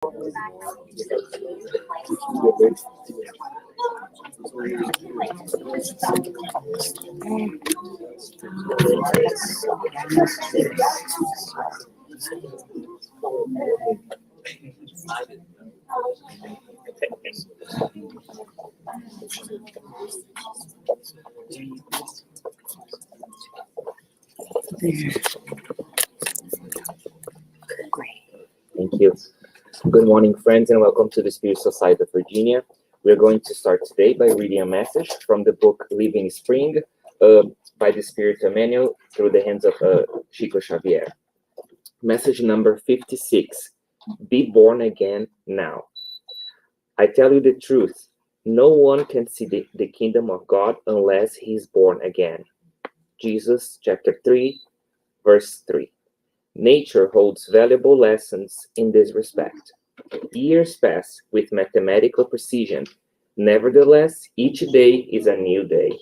Thank you. Good morning, friends, and welcome to the Spirit Society of Virginia. We're going to start today by reading a message from the book Living Spring by the Spirit Emmanuel through the hands of Chico Xavier. Message number 56, Be born again now. I tell you the truth, no one can see the kingdom of God unless he is born again. Jesus chapter 3, verse 3. Nature holds valuable lessons in this respect. Years pass with mathematical precision. Nevertheless, each day is a new day.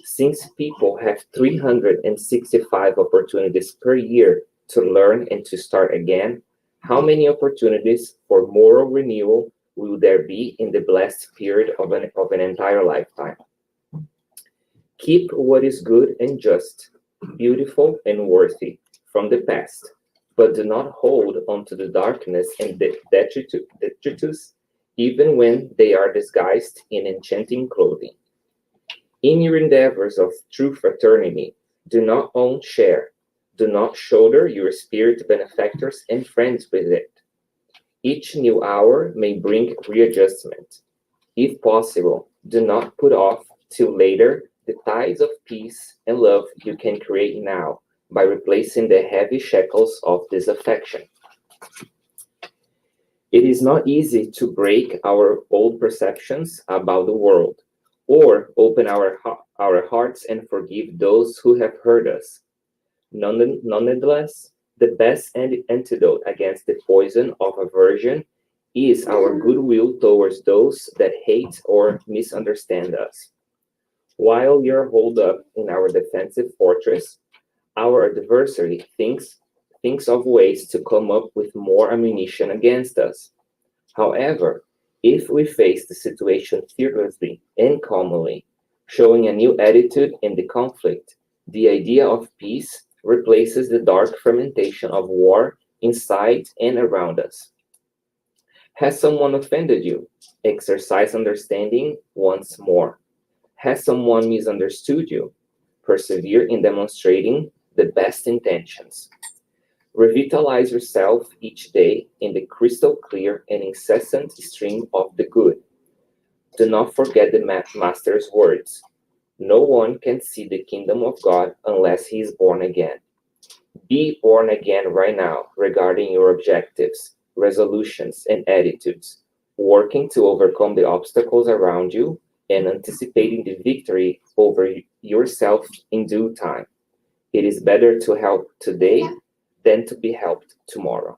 Since people have 365 opportunities per year to learn and to start again, how many opportunities for moral renewal will there be in the blessed period of an entire lifetime? Keep what is good and just, beautiful and worthy from the past, but do not hold on to the darkness and the detritus, even when they are disguised in enchanting clothing. In your endeavors of true fraternity, do not own share, do not shoulder your spirit benefactors and friends with it. Each new hour may bring readjustment. If possible, do not put off till later the ties of peace and love you can create now, by replacing the heavy shackles of disaffection. It is not easy to break our old perceptions about the world, or open our hearts and forgive those who have hurt us. Nonetheless, the best antidote against the poison of aversion is our goodwill towards those that hate or misunderstand us. While you're holed up in our defensive fortress, our adversary thinks of ways to come up with more ammunition against us. However, if we face the situation fearlessly and calmly, showing a new attitude in the conflict, the idea of peace replaces the dark fermentation of war inside and around us. Has someone offended you? Exercise understanding once more. Has someone misunderstood you? Persevere in demonstrating the best intentions. Revitalize yourself each day in the crystal clear and incessant stream of the good. Do not forget the Master's words. No one can see the kingdom of God unless he is born again. Be born again right now regarding your objectives, resolutions, and attitudes, working to overcome the obstacles around you and anticipating the victory over yourself in due time. It is better to help today than to be helped tomorrow.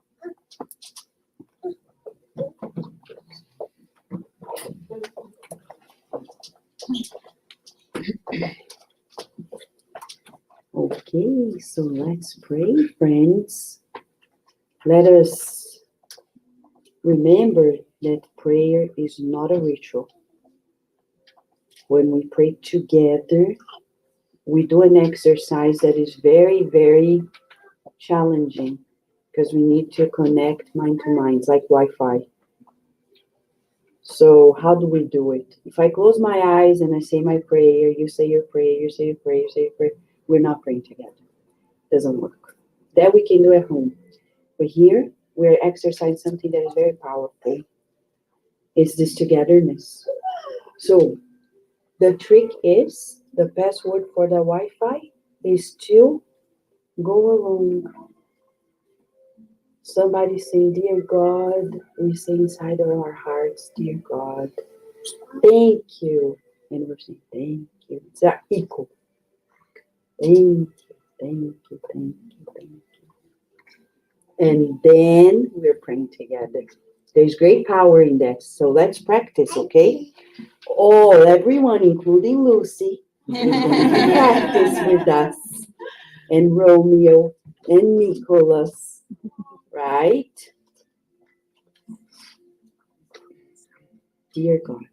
Okay, so let's pray, friends. Let us remember that prayer is not a ritual. When we pray together, we do an exercise that is very, very challenging because we need to connect mind to mind, like Wi-Fi. So how do we do it? If I close my eyes and I say my prayer, you say your prayer, you say your prayer, you say your prayer, we're not praying together. Doesn't work. That we can do at home. But here, we're exercising something that is very powerful. It's this togetherness. So the trick is, the password for the Wi-Fi is to go along. Somebody say, dear God, we say inside of our hearts, dear God, thank you. And we're saying, thank you. It's that equal. Thank you, thank you, thank you, thank you. And then we're praying together. There's great power in that. So let's practice, okay? Everyone, including Lucy, is going to practice with us. And Romeo and Nicholas, right? Dear God,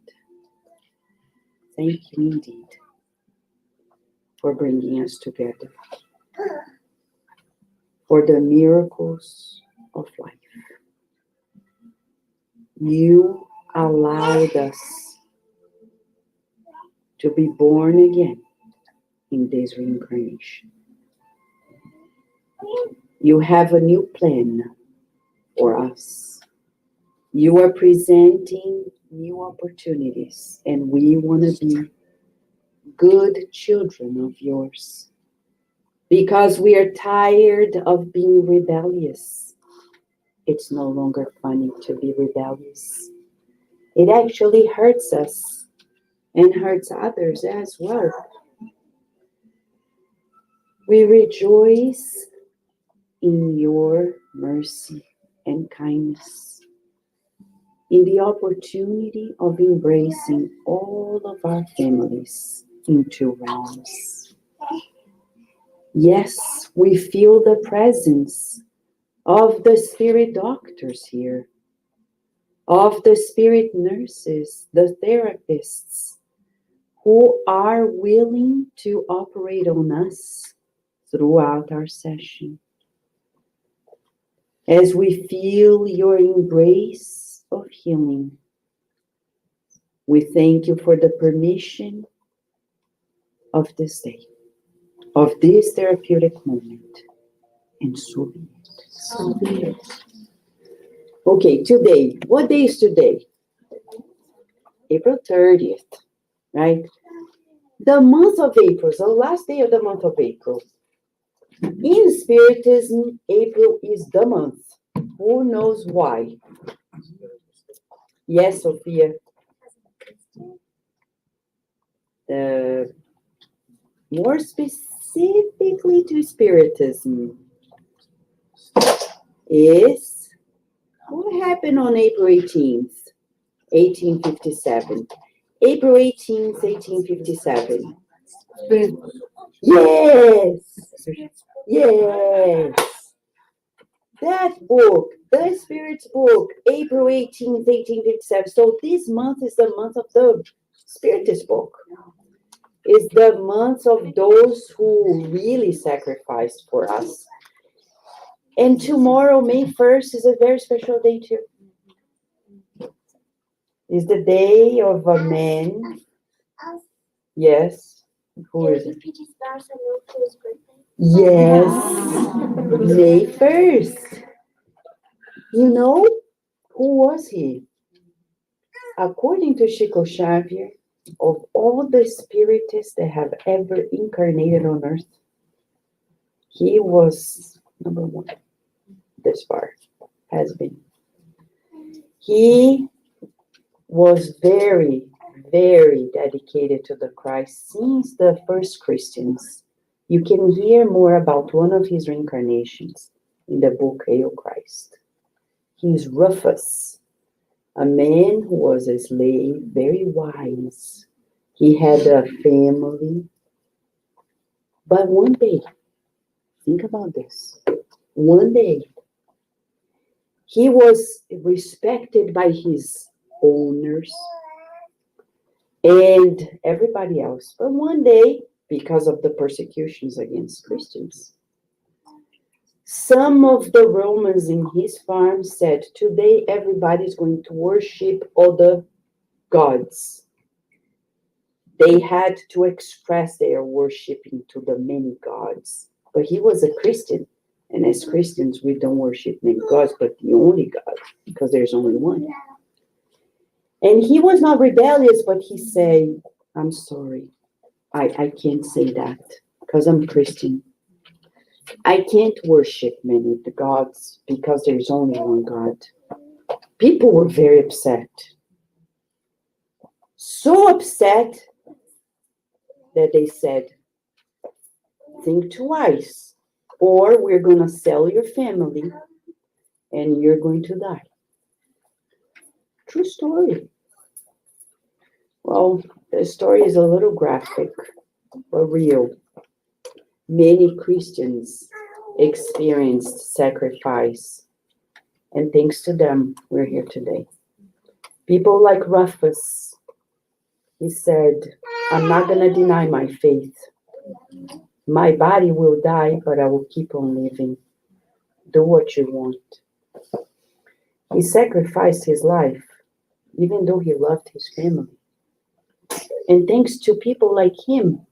thank you indeed for bringing us together, for the miracles of life. You allowed us to be born again in this reincarnation. You have a new plan for us. You are presenting new opportunities, and we want to be good children of yours because we are tired of being rebellious. It's no longer funny to be rebellious. It actually hurts us and hurts others as well. We rejoice in your mercy and kindness, in the opportunity of embracing all of our families into realms. Yes, we feel the presence of the spirit doctors here, of the spirit nurses, the therapists, who are willing to operate on us throughout our session. As we feel your embrace of healing, we thank you for the permission of this day, of this therapeutic moment. And so be it. So be it. Okay, today, what day is today? April 30th, right? The month of April, so the last day of the month of April. In Spiritism, April is the month. Who knows why? Yes, Sophia. More specifically to Spiritism is what happened on April 18th, 1857. April 18th, 1857. Yes! Yes! That book, the Spirit's book, April 18th, 1857. So this month is the month of the Spiritist book. It's the month of those who really sacrificed for us. And tomorrow, May 1st, is a very special day too. It's the day of a man. Yes. Who is it? Yes. May 1st. You know, who was he? According to Chico Xavier, of all the spiritists that have ever incarnated on earth, he was number one. This far has been. He was very, very dedicated to the Christ since the first Christians. You can hear more about one of his reincarnations in the book Hail Christ. He's Rufus, a man who was a slave, very wise. He had a family. But one day, think about this. One day, he was respected by his owners and everybody else. But one day, because of the persecutions against Christians, some of the Romans in his farm said, today everybody's going to worship other gods. They had to express their worshiping to the many gods. But he was a Christian. And as Christians, we don't worship many gods, but the only God, because there's only one. And he was not rebellious, but he said, I'm sorry. I can't say that because I'm Christian. I can't worship many of the gods because there's only one God. People were very upset. So upset that they said, think twice, or we're going to sell your family and you're going to die. True story. Well, the story is a little graphic, but real. Many Christians experienced sacrifice, and thanks to them, we're here today. People like Rufus, he said, I'm not going to deny my faith. My body will die, but I will keep on living. Do what you want. He sacrificed his life, even though he loved his family. And thanks to people like him,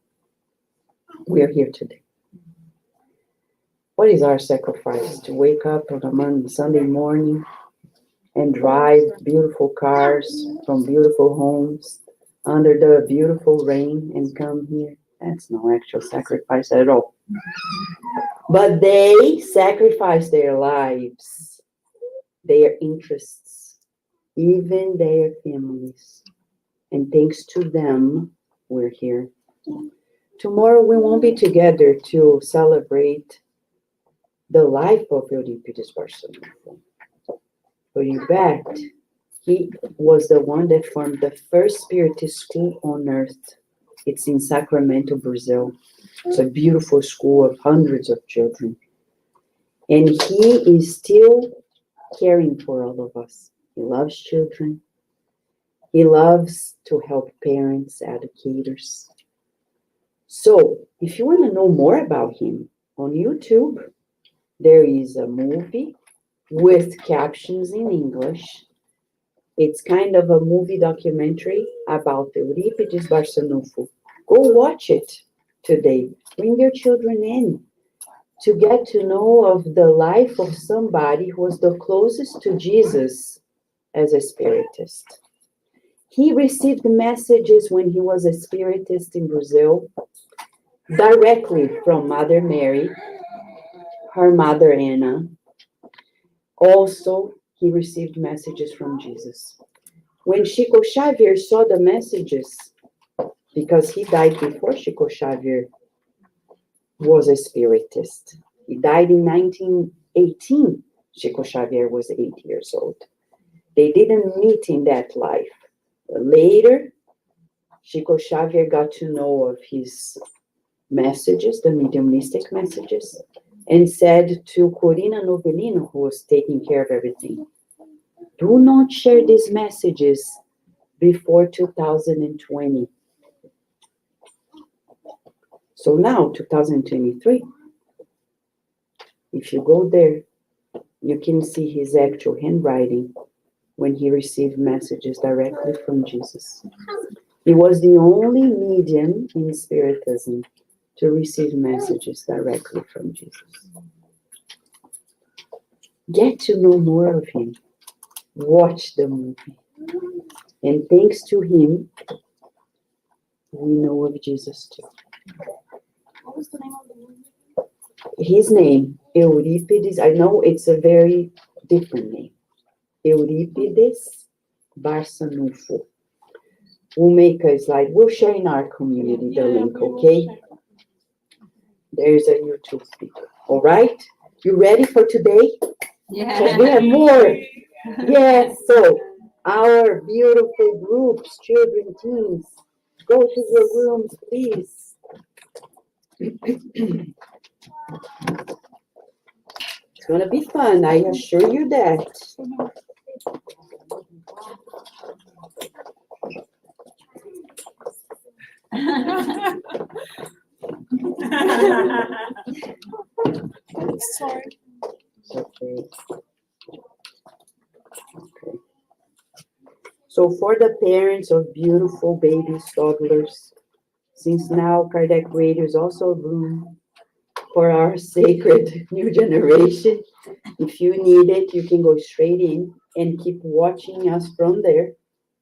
we are here today. What is our sacrifice? To wake up on a Sunday morning and drive beautiful cars from beautiful homes under the beautiful rain and come here? That's no actual sacrifice at all. But they sacrificed their lives, their interests, even their families. And thanks to them, we're here. Tomorrow we won't be together to celebrate the life of Euripides Barçanufo. But in fact, he was the one that formed the first spiritist school on earth. It's in Sacramento, Brazil. It's a beautiful school of hundreds of children. And he is still caring for all of us. He loves children. He loves to help parents, educators. So, if you want to know more about him, on YouTube, there is a movie with captions in English. It's kind of a movie documentary about Euripides Barçanufo. Go watch it today. Bring your children in to get to know of the life of somebody who was the closest to Jesus as a spiritist. He received messages when he was a spiritist in Brazil directly from Mother Mary, her mother Anna. Also, he received messages from Jesus. When Chico Xavier saw the messages, because he died before Chico Xavier was a spiritist. He died in 1918. Chico Xavier was 8 years old. They didn't meet in that life. Later, Chico Xavier got to know of his messages, the mediumistic messages, and said to Corina Novellino, who was taking care of everything, do not share these messages before 2020. So now, 2023, if you go there, you can see his actual handwriting when he received messages directly from Jesus. He was the only medium in Spiritism to receive messages directly from Jesus. Get to know more of him. Watch the movie. And thanks to him, we know of Jesus too. What was the name of the movie? His name, Euripides, I know it's a very different name. Euripides Barçanufo. We'll make a slide. We'll share in our community the link, okay? There's a YouTube video. All right? You ready for today? Yeah. We have more. Yes, so our beautiful groups, children, teens, go to your rooms, please. It's going to be fun, I assure you that. Sorry. Okay. Okay. So for the parents of beautiful babies, toddlers, since now Kardec Radio is also a room for our sacred new generation, if you need it, you can go straight in and keep watching us from there.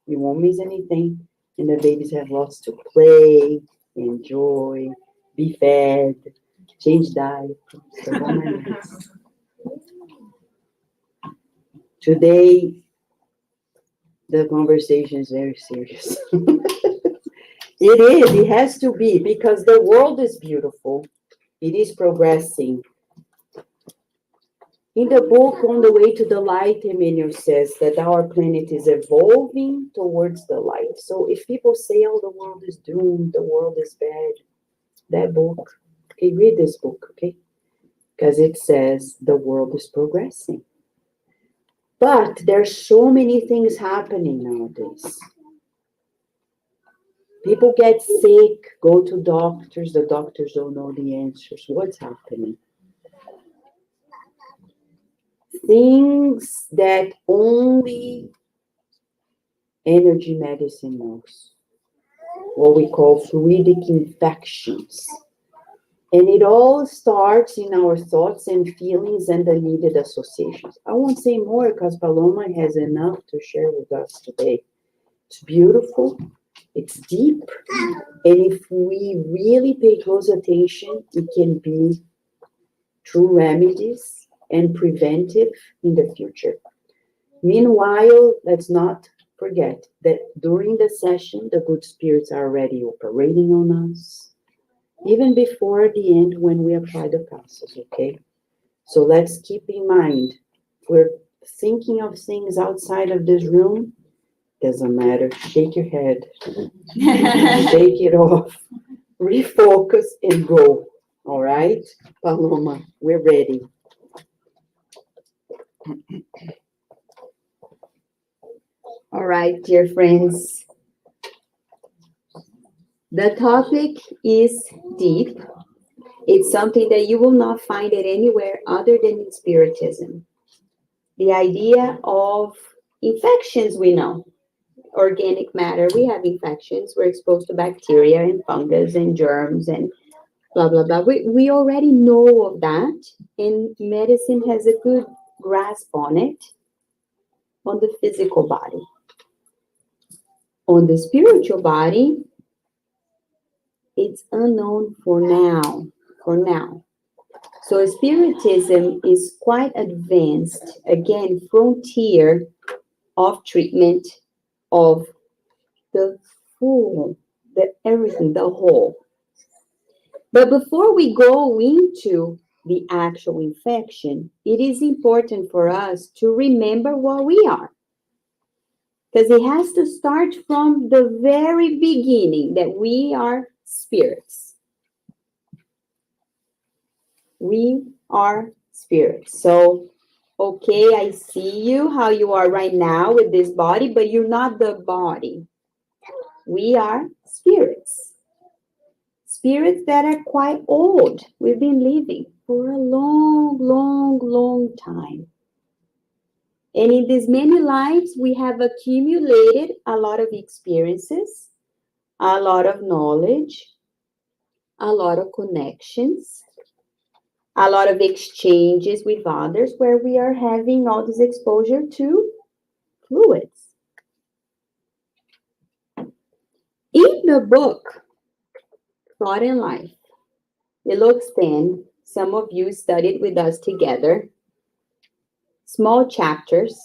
You won't miss anything. And the babies have lots to play, enjoy, be fed, change diet. So don't mind this. Today, the conversation is very serious. It is, it has to be, because the world is beautiful. It is progressing. In the book, On the Way to the Light, Emmanuel says that our planet is evolving towards the light. So if people say, oh, the world is doomed, the world is bad, that book, okay, read this book, okay? Because it says the world is progressing. But there's so many things happening nowadays. People get sick, go to doctors, the doctors don't know the answers. What's happening? Things that only energy medicine knows. What we call fluidic infections. And it all starts in our thoughts and feelings and the needed associations. I won't say more because Paloma has enough to share with us today. It's beautiful, it's deep, and if we really pay close attention, it can be true remedies and preventive in the future. Meanwhile, let's not forget that during the session, the good spirits are already operating on us, even before the end when we apply the process, okay? So let's keep in mind, we're thinking of things outside of this room, doesn't matter, shake your head, shake it off, refocus and go, all right? Paloma, we're ready. All right, dear friends. The topic is deep. It's something that you will not find it anywhere other than in Spiritism. The idea of infections, we know. Organic matter, we have infections. We're exposed to bacteria and fungus and germs and blah, blah, blah. We already know of that, and medicine has a good grasp on it, on the physical body. On the spiritual body, it's unknown for now. So Spiritism is quite advanced, again, frontier of treatment of the full, the everything, the whole. But before we go into the actual infection, it is important for us to remember what we are. Because it has to start from the very beginning that we are spirits. We are spirits. So, okay, I see you, how you are right now with this body, but you're not the body. We are spirits. Spirits that are quite old. We've been living for a long, long, long time. And in these many lives, we have accumulated a lot of experiences, a lot of knowledge, a lot of connections, a lot of exchanges with others where we are having all this exposure to fluids. In the book, Thought and Life, it looks thin. Some of you studied with us together. Small chapters.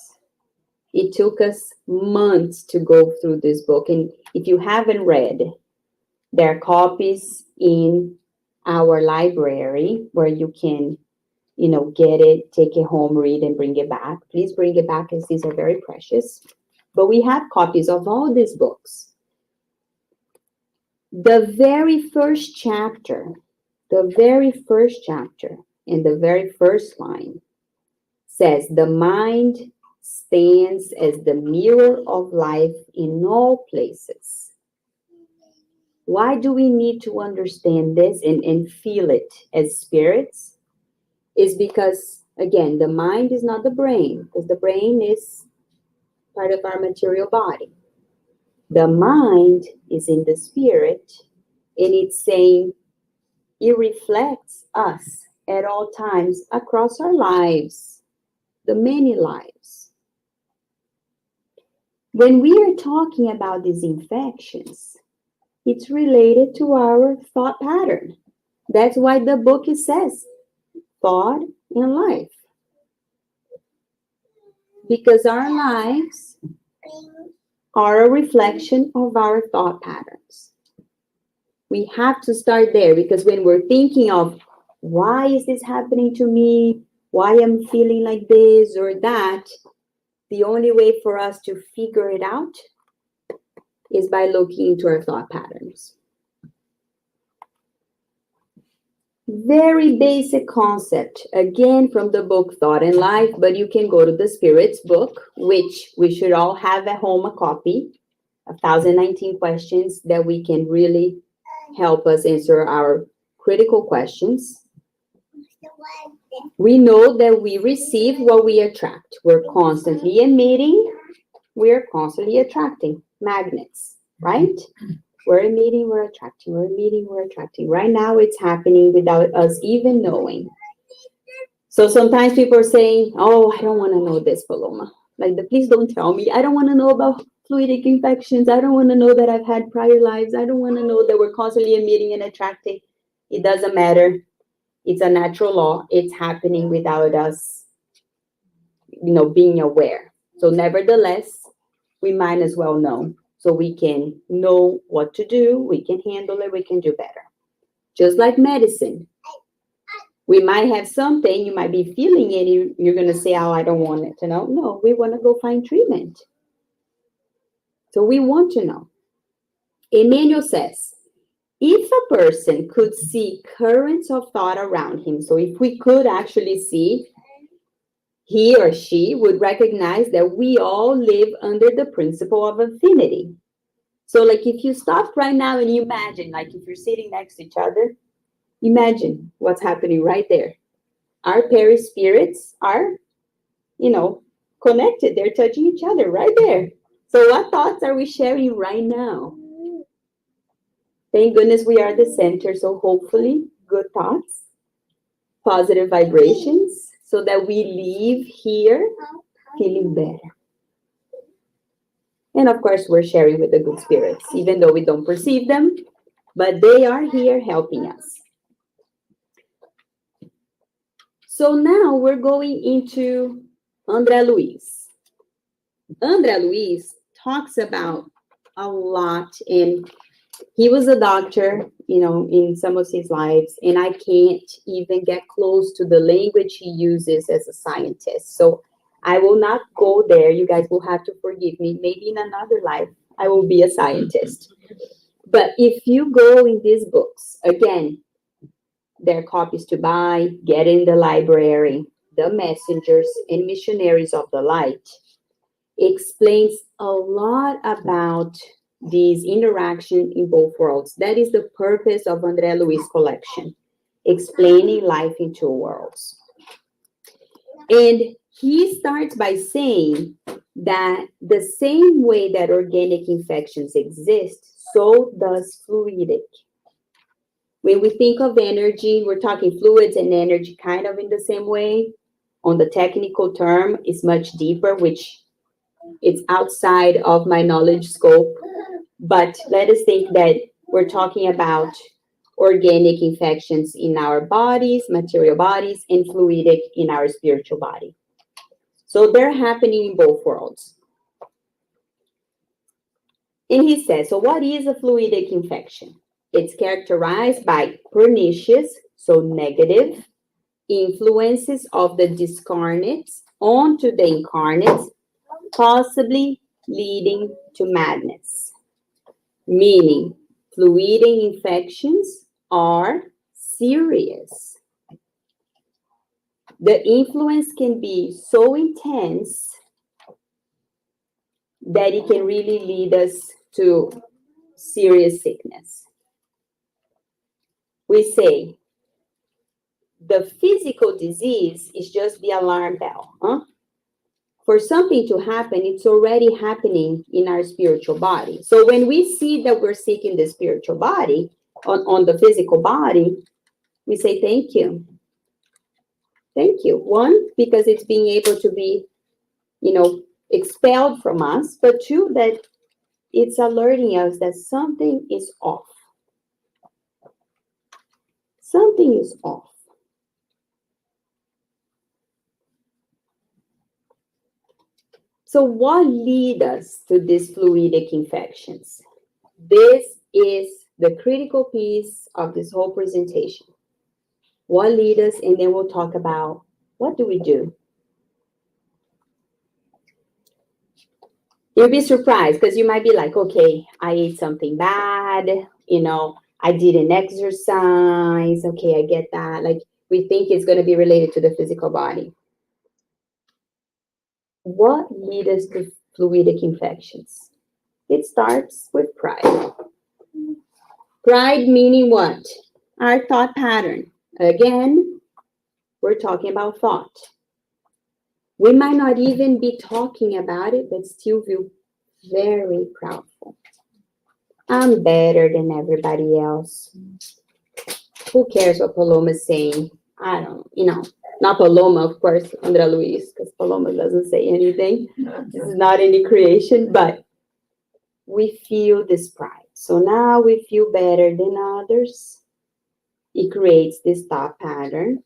It took us months to go through this book. And if you haven't read, there are copies in our library where you can, get it, take it home, read, and bring it back. Please bring it back as these are very precious. But we have copies of all these books. The very first chapter in the very first line says, the mind stands as the mirror of life in all places. Why do we need to understand this and feel it as spirits? Is because, again, the mind is not the brain, because the brain is part of our material body. The mind is in the spirit, and it's saying it reflects us at all times across our lives, the many lives. When we are talking about these infections, it's related to our thought pattern. That's why the book says thought and life. Because our lives are a reflection of our thought patterns. We have to start there, because when we're thinking of why is this happening to me, why I'm feeling like this or that, the only way for us to figure it out is by looking into our thought patterns. Very basic concept, again from the book Thought and Life, but you can go to the Spirit's book, which we should all have at home, a copy, 1019 questions that we can really help us answer our critical questions. We know that we receive what we attract. We're constantly emitting, we're constantly attracting, magnets, right? We're emitting, we're attracting, we're emitting, we're attracting. Right now, it's happening without us even knowing. So sometimes people are saying, oh, I don't want to know this, Paloma. Like, please don't tell me. I don't want to know about fluidic infections. I don't want to know that I've had prior lives. I don't want to know that we're constantly emitting and attracting. It doesn't matter. It's a natural law. It's happening without us, being aware. So nevertheless, we might as well know. So we can know what to do, we can handle it, we can do better. Just like medicine. We might have something, you might be feeling it, you're going to say, oh, I don't want it to know. No, we want to go find treatment. So we want to know. Emmanuel says, if a person could see currents of thought around him, so if we could actually see, he or she would recognize that we all live under the principle of affinity. So like if you stop right now and you imagine, like if you're sitting next to each other, imagine what's happening right there. Our perispirits are, connected. They're touching each other right there. So what thoughts are we sharing right now? Thank goodness we are the center. So hopefully good thoughts, positive vibrations, so that we leave here feeling better. And of course, we're sharing with the good spirits, even though we don't perceive them, but they are here helping us. So now we're going into André Luiz. André Luiz talks about a lot, and he was a doctor, in some of his lives, and I can't even get close to the language he uses as a scientist. So I will not go there. You guys will have to forgive me. Maybe in another life, I will be a scientist. But if you go in these books, again, there are copies to buy, get in the library, The Messengers and Missionaries of the Light, explains a lot about these interactions in both worlds. That is the purpose of André Luiz collection, explaining life in two worlds. And he starts by saying that the same way that organic infections exist, so does fluidic. When we think of energy, we're talking fluids and energy kind of in the same way. On the technical term, it's much deeper, which it's outside of my knowledge scope. But let us think that we're talking about organic infections in our bodies, material bodies, and fluidic in our spiritual body. So they're happening in both worlds. And he says, so what is a fluidic infection? It's characterized by pernicious, so negative, influences of the discarnates onto the incarnates, possibly leading to madness. Meaning, fluidic infections are serious. The influence can be so intense that it can really lead us to serious sickness. We say the physical disease is just the alarm bell. For something to happen, it's already happening in our spiritual body. So when we see that we're sick in the spiritual body, on the physical body, we say, thank you. Thank you. One, because it's being able to be, expelled from us. But two, that it's alerting us that something is off. Something is off. So what leads us to these fluidic infections? This is the critical piece of this whole presentation. What leads us, and then we'll talk about what do we do. You'll be surprised because you might be like, okay, I ate something bad, I I didn't exercise. Okay, I get that. Like, we think it's going to be related to the physical body. What leads us to fluidic infections? It starts with pride. Pride meaning what? Our thought pattern. Again, we're talking about thought. We might not even be talking about it, but still feel very proudful. I'm better than everybody else. Who cares what Paloma's saying? I don't, not Paloma, of course, Andrea Luis, because Paloma doesn't say anything. This is not any creation, but we feel this pride. So now we feel better than others. It creates this thought pattern.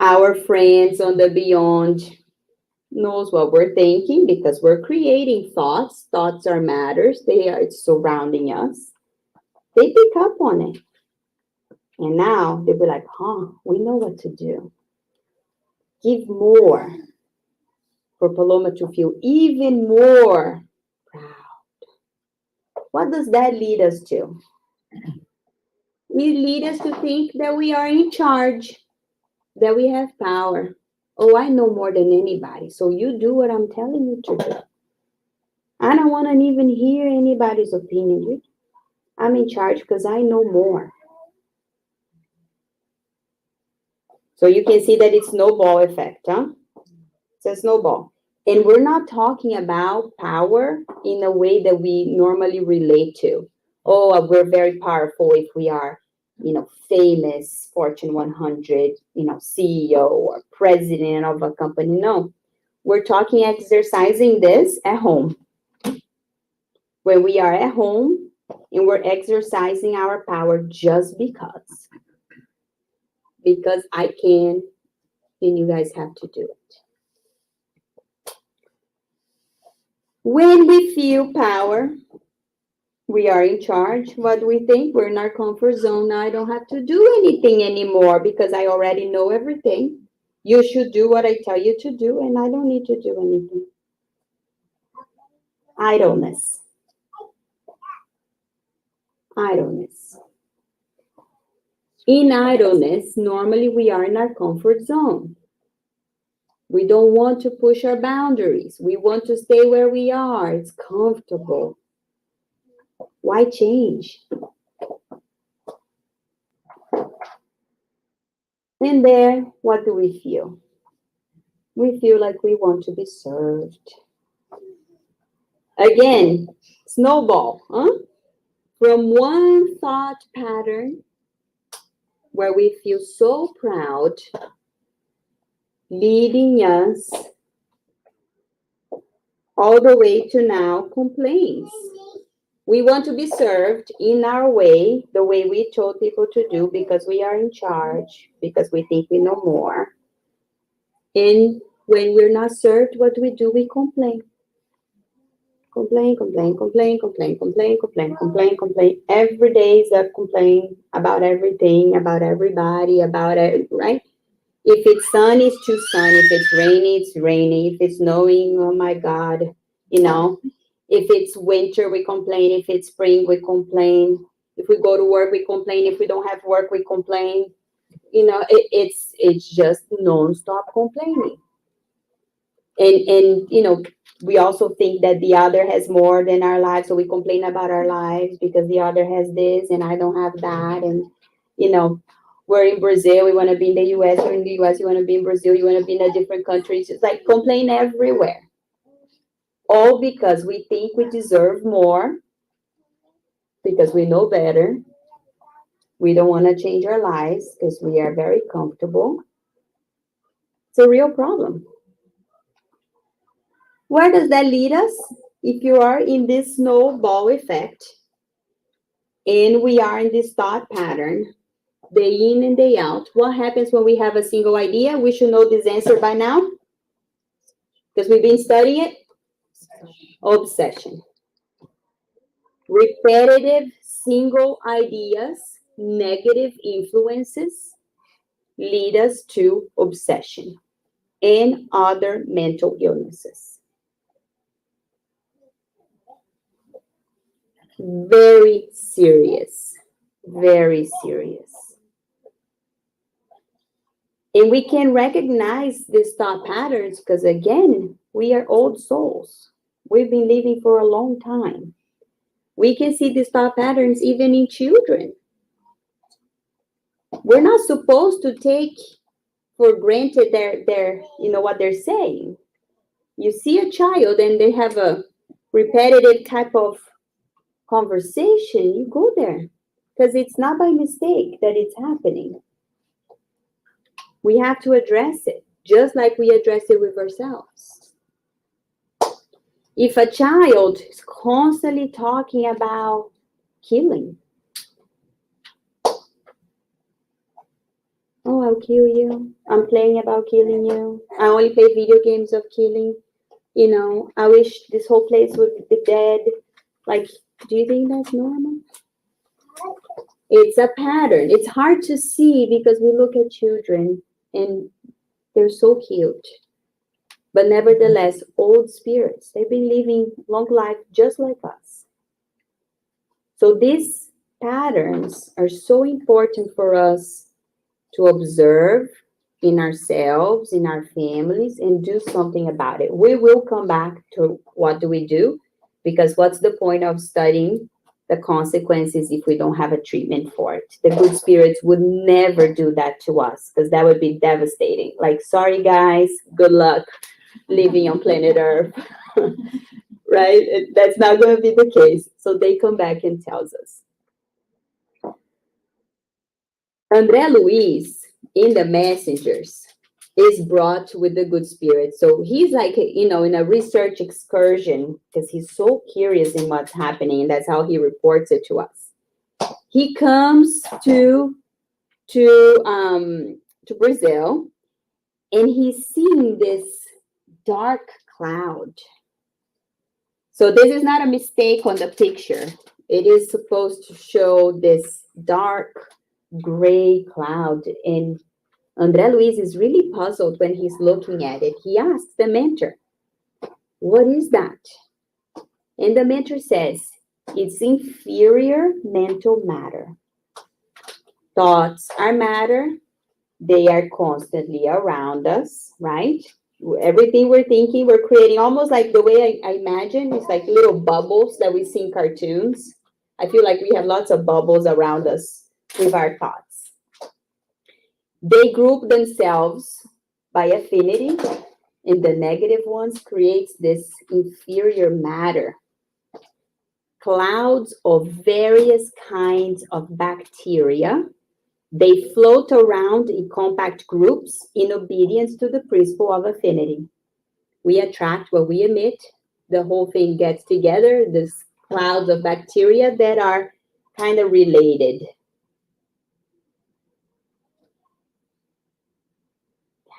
Our friends on the beyond knows what we're thinking because we're creating thoughts. Thoughts are matters. They are surrounding us. They pick up on it. And now they'll be like, we know what to do. Give more for Paloma to feel even more proud. What does that lead us to? It leads us to think that we are in charge, that we have power. Oh, I know more than anybody, so you do what I'm telling you to do. I don't want to even hear anybody's opinion. I'm in charge because I know more. So you can see that it's snowball effect, huh? It's a snowball. And we're not talking about power in a way that we normally relate to. Oh, we're very powerful if we are, famous Fortune 100, CEO or president of a company. No, we're talking exercising this at home. When we are at home and we're exercising our power just because I can, and you guys have to do it. When we feel power, we are in charge. What do we think? We're in our comfort zone. Now I don't have to do anything anymore because I already know everything. You should do what I tell you to do, and I don't need to do anything. Idleness. Idleness. In idleness, normally we are in our comfort zone. We don't want to push our boundaries. We want to stay where we are. It's comfortable. Why change? And there, what do we feel? We feel like we want to be served. Again, snowball, huh? From one thought pattern where we feel so proud, leading us all the way to now complaints. We want to be served in our way, the way we told people to do because we are in charge, because we think we know more. And when we're not served, what do? We complain. Complain. Every day is a complaint about everything, about everybody, right? If it's sunny, it's too sunny. If it's rainy, it's rainy. If it's snowing, oh my God, If it's winter, we complain. If it's spring, we complain. If we go to work, we complain. If we don't have work, we complain. It's just nonstop complaining. And we also think that the other has more than our lives, so we complain about our lives because the other has this and I don't have that. And we're in Brazil, we want to be in the US. We're in the US, you want to be in Brazil, you want to be in a different country. It's just like complain everywhere. All because we think we deserve more, because we know better. We don't want to change our lives because we are very comfortable. It's a real problem. Where does that lead us? If you are in this snowball effect, and we are in this thought pattern, day in and day out, what happens when we have a single idea? We should know this answer by now, because we've been studying it. Obsession. Repetitive single ideas, negative influences lead us to obsession and other mental illnesses. Very serious. very serious. And we can recognize these thought patterns because, again, we are old souls. We've been living for a long time. We can see these thought patterns even in children. We're not supposed to take for granted their what they're saying. You see a child and they have a repetitive type of conversation, you go there because it's not by mistake that it's happening. We have to address it just like we address it with ourselves. If a child is constantly talking about killing, oh, I'll kill you. I'm playing about killing you. I only play video games of killing. I wish this whole place would be dead. Like, do you think that's normal? It's a pattern. It's hard to see because we look at children and they're so cute. But nevertheless, old spirits, they've been living long life just like us. So these patterns are so important for us to observe in ourselves, in our families, and do something about it. We will come back to what do we do, because what's the point of studying the consequences if we don't have a treatment for it? The good spirits would never do that to us because that would be devastating. Like, sorry guys, good luck living on planet Earth, right? That's not going to be the case. So they come back and tells us. André Luiz in the Messengers is brought with the good spirit. So he's like, in a research excursion because he's so curious in what's happening, and that's how he reports it to us. He comes to Brazil, and he's seeing this dark cloud. So this is not a mistake on the picture. It is supposed to show this dark gray cloud, and André Luiz is really puzzled when he's looking at it. He asks the mentor, what is that? And the mentor says, it's inferior mental matter. Thoughts are matter. They are constantly around us, right? Everything we're thinking, we're creating, almost like the way I imagine, it's like little bubbles that we see in cartoons. I feel like we have lots of bubbles around us with our thoughts. They group themselves by affinity, and the negative ones creates this inferior matter. Clouds of various kinds of bacteria. They float around in compact groups in obedience to the principle of affinity. We attract what we emit. The whole thing gets together, these clouds of bacteria that are kind of related.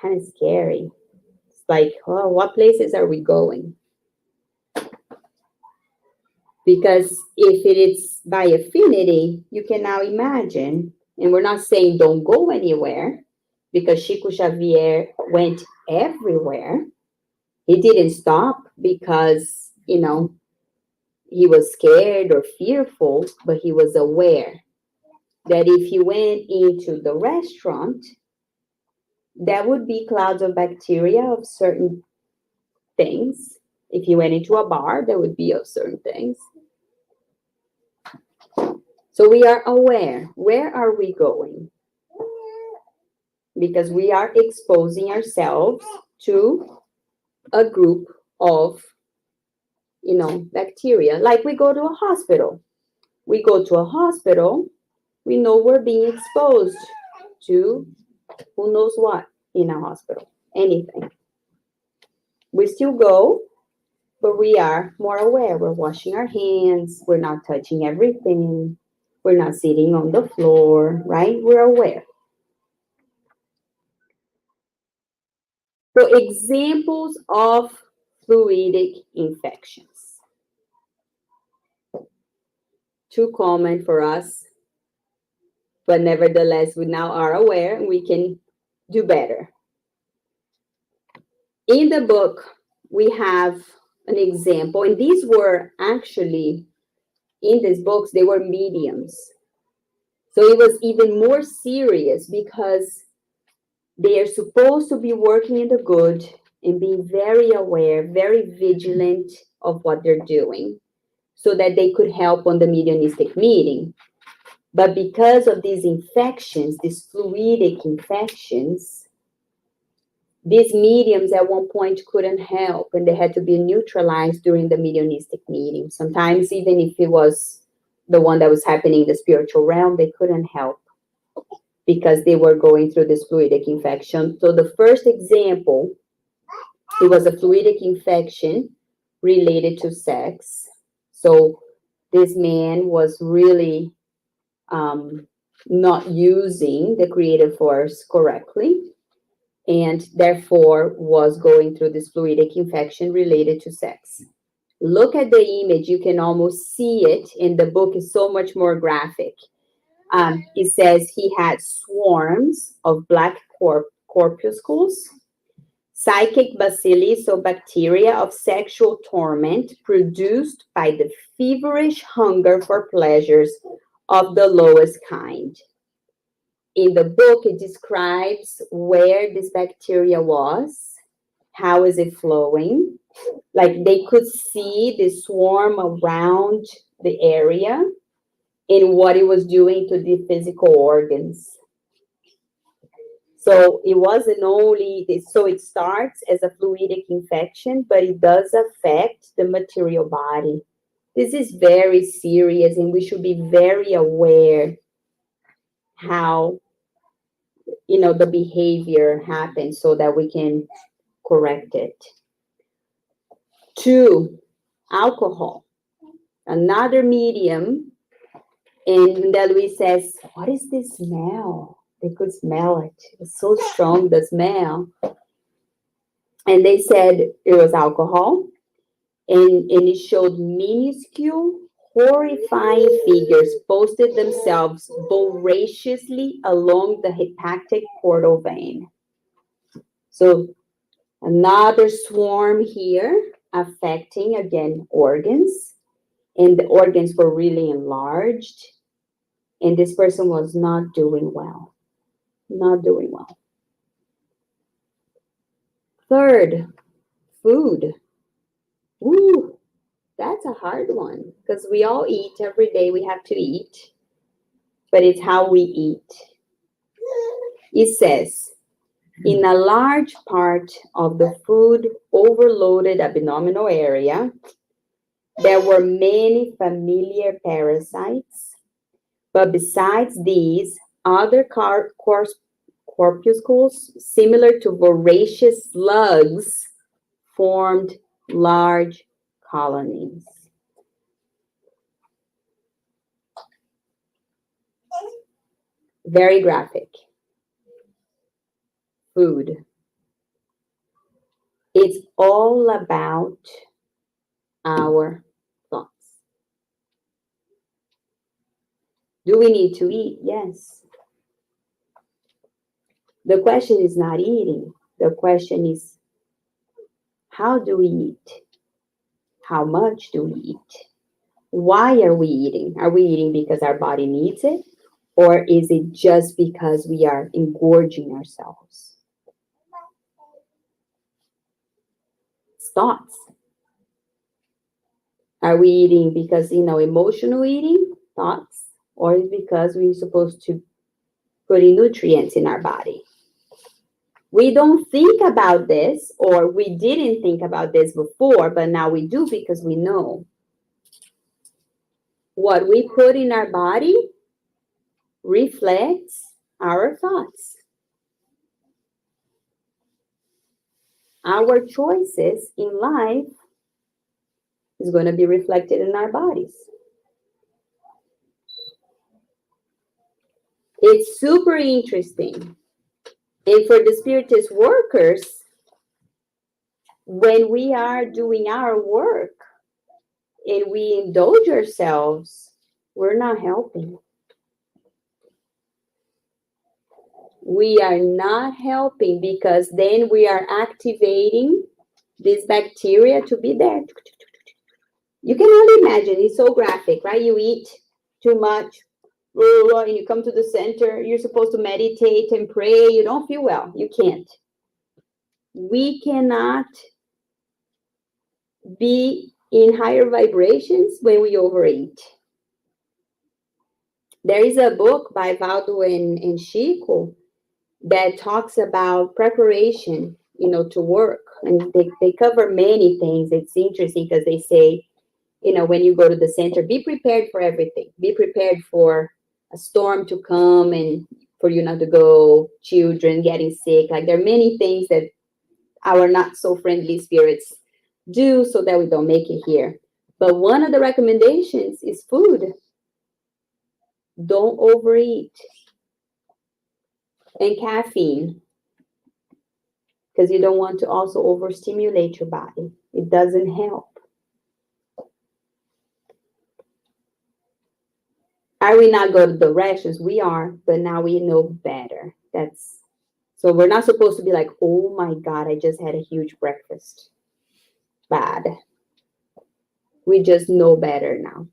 Kind of scary. It's like, oh, what places are we going? Because if it is by affinity, you can now imagine, and we're not saying don't go anywhere, because Chico Xavier went everywhere. He didn't stop because, he was scared or fearful, but he was aware that if he went into the restaurant, there would be clouds of bacteria of certain things. If you went into a bar, there would be of certain things. So we are aware. Where are we going? Because we are exposing ourselves to a group of, bacteria. Like we go to a hospital. We go to a hospital, we know we're being exposed to who knows what in a hospital, anything. We still go, but we are more aware. We're washing our hands. We're not touching everything. We're not sitting on the floor, right? We're aware. So examples of fluidic infections. Too common for us, but nevertheless, we now are aware and we can do better. In the book, we have an example, and these were actually, in these books, they were mediums. So it was even more serious because they are supposed to be working in the good and being very aware, very vigilant of what they're doing so that they could help on the mediumistic meeting. But because of these infections, these fluidic infections, these mediums at one point couldn't help and they had to be neutralized during the mediumistic meeting. Sometimes even if it was the one that was happening in the spiritual realm, they couldn't help because they were going through this fluidic infection. So the first example, it was a fluidic infection related to sex. So this man was really not using the creative force correctly, and therefore was going through this fluidic infection related to sex. Look at the image, you can almost see it, and the book is so much more graphic. It says he had swarms of black corpuscles, psychic bacilli, so bacteria of sexual torment produced by the feverish hunger for pleasures of the lowest kind. In the book, it describes where this bacteria was, how is it flowing. Like they could see the swarm around the area and what it was doing to the physical organs. So it wasn't only this, so it starts as a fluidic infection, but it does affect the material body. This is very serious, and we should be very aware how, the behavior happens so that we can correct it. 2, alcohol, another medium. And Luis says, what is this smell? They could smell it. It's so strong, the smell. And they said it was alcohol. And it showed minuscule, horrifying figures posted themselves voraciously along the hepatic portal vein. So another swarm here affecting, again, organs. And the organs were really enlarged. And this person was not doing well. Not doing well. 3rd, food. Ooh, that's a hard one because we all eat every day. We have to eat, but it's how we eat. It says, in a large part of the food overloaded abdominal area, there were many familiar parasites, but besides these, other corpuscles similar to voracious slugs formed large colonies. Very graphic. Food. It's all about our thoughts. Do we need to eat? Yes. The question is not eating. The question is, how do we eat? How much do we eat? Why are we eating? Are we eating because our body needs it? Or is it just because we are engorging ourselves? It's thoughts. Are we eating because, emotional eating, thoughts? Or is it because we're supposed to put in nutrients in our body? We don't think about this, or we didn't think about this before, but now we do because we know. What we put in our body reflects our thoughts. Our choices in life is going to be reflected in our bodies. It's super interesting. And for the Spiritist workers, when we are doing our work and we indulge ourselves, we're not helping. We are not helping because then we are activating this bacteria to be there. You can only imagine, it's so graphic, right? You eat too much, and you come to the center, you're supposed to meditate and pray. You don't feel well. You can't. We cannot be in higher vibrations when we overeat. There is a book by Valdo and Chico that talks about preparation, to work. And they cover many things. It's interesting because they say, when you go to the center, be prepared for everything. Be prepared for a storm to come and for you not to go, children getting sick. Like there are many things that our not so friendly spirits do so that we don't make it here. But one of the recommendations is food. Don't overeat. And caffeine, because you don't want to also overstimulate your body. It doesn't help. Are we not going to the rations? We are, but now we know better. So we're not supposed to be like, oh my God, I just had a huge breakfast. Bad. We just know better now.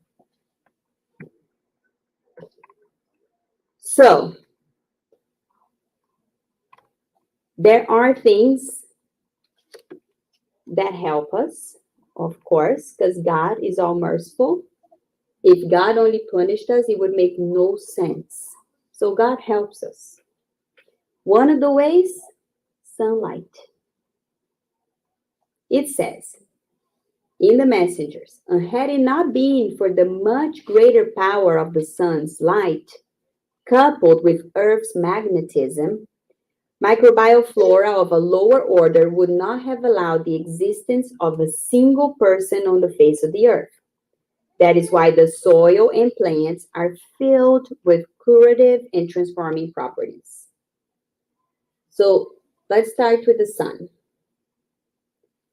So, there are things that help us, of course, because God is all merciful. If God only punished us, it would make no sense. So God helps us. One of the ways, sunlight. It says in the messengers, and had it not been for the much greater power of the sun's light, coupled with Earth's magnetism, microbial flora of a lower order would not have allowed the existence of a single person on the face of the earth. That is why the soil and plants are filled with curative and transforming properties. So let's start with the sun.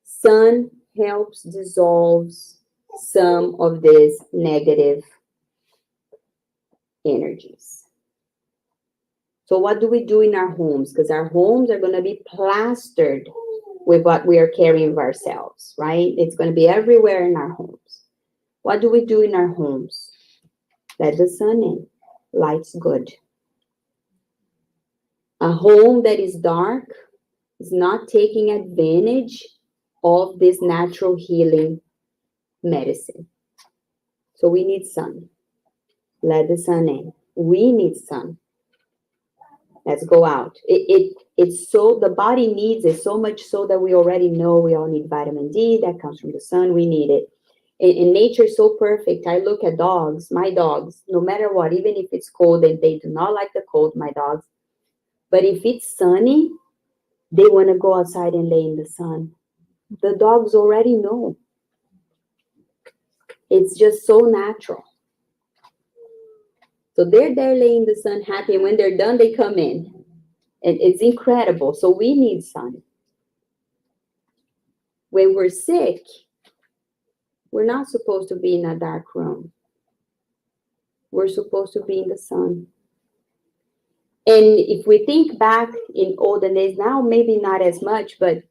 Sun helps dissolves some of these negative energies. So what do we do in our homes? Because our homes are going to be plastered with what we are carrying of ourselves, right? It's going to be everywhere in our homes. What do we do in our homes? Let the sun in. Light's good. A home that is dark is not taking advantage of this natural healing medicine. So we need sun. Let the sun in. We need sun. Let's go out. It's so, the body needs it so much so that we already know we all need vitamin D that comes from the sun. We need it. And nature is so perfect. I look at dogs, my dogs, no matter what, even if it's cold and they do not like the cold, my dogs. But if it's sunny, they want to go outside and lay in the sun. The dogs already know. It's just so natural. So they're there laying in the sun happy. And when they're done, they come in. And it's incredible. So we need sun. When we're sick, we're not supposed to be in a dark room. We're supposed to be in the sun. And if we think back in olden days, now maybe not as much, but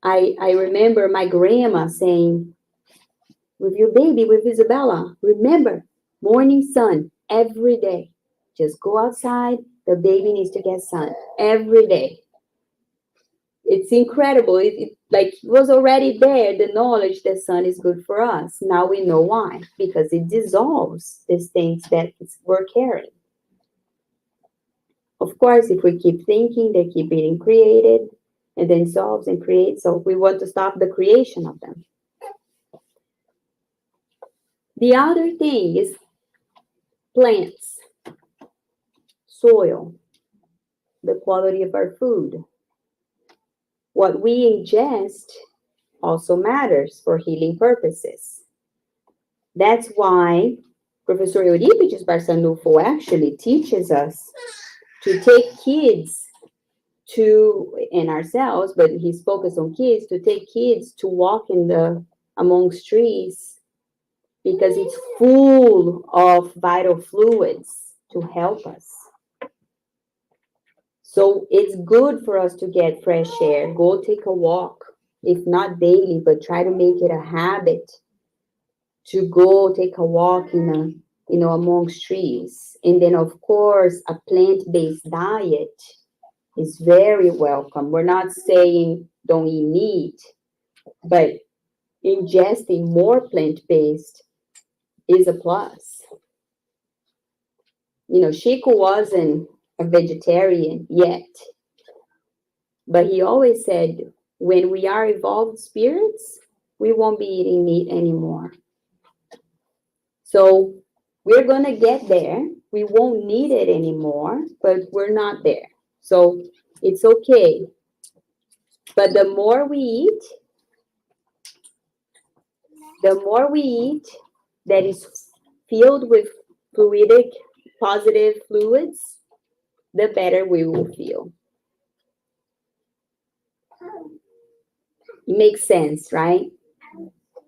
I remember my grandma saying, with your baby, with Isabella, remember, morning sun every day. Just go outside. The baby needs to get sun every day. It's incredible. It was already there, the knowledge that sun is good for us. Now we know why, because it dissolves these things that we're carrying. Of course, if we keep thinking, they keep being created and then dissolves and creates. So we want to stop the creation of them. The other thing is plants, soil, the quality of our food. What we ingest also matters for healing purposes. That's why Professor Euripides Barçanufo actually teaches us to take kids and ourselves, but he's focused on kids, to take kids to walk amongst trees, because it's full of vital fluids to help us. So it's good for us to get fresh air. Go take a walk, if not daily, but try to make it a habit to go take a walk in amongst trees. And then, of course, a plant-based diet is very welcome. We're not saying don't eat meat, but ingesting more plant-based is a plus. Shiku wasn't a vegetarian yet, but he always said, when we are evolved spirits, we won't be eating meat anymore. So we're going to get there. We won't need it anymore, but we're not there. So it's okay. But the more we eat that is filled with fluidic, positive fluids, the better we will feel. It makes sense, right?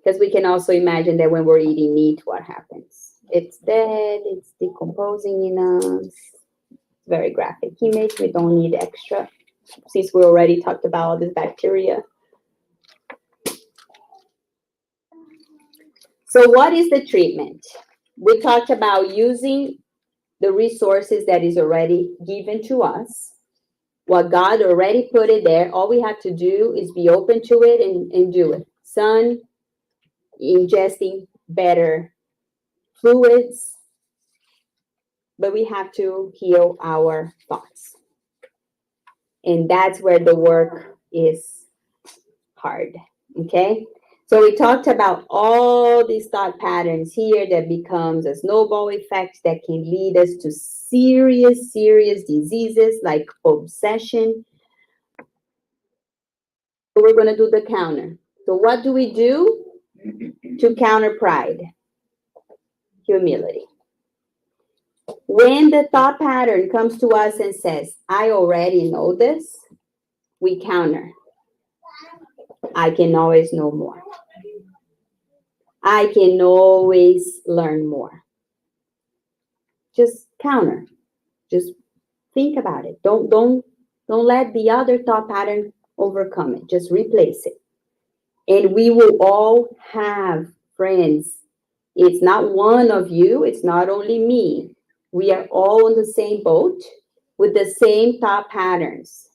Because we can also imagine that when we're eating meat, what happens? It's dead, it's decomposing in us. It's very graphic image. We don't need extra, since we already talked about all this bacteria. So what is the treatment? We talked about using the resources that is already given to us. What God already put it there. All we have to do is be open to it and do it. Sun, ingesting better fluids, but we have to heal our thoughts. And that's where the work is hard, okay? So we talked about all these thought patterns here that becomes a snowball effect that can lead us to serious diseases like obsession. So we're going to do the counter. So what do we do to counter pride? Humility. When the thought pattern comes to us and says, I already know this, we counter. I can always know more. I can always learn more. Just counter. Just think about it. Don't let the other thought pattern overcome it. Just replace it. And we will all have friends. It's not one of you. It's not only me. We are all on the same boat with the same thought patterns.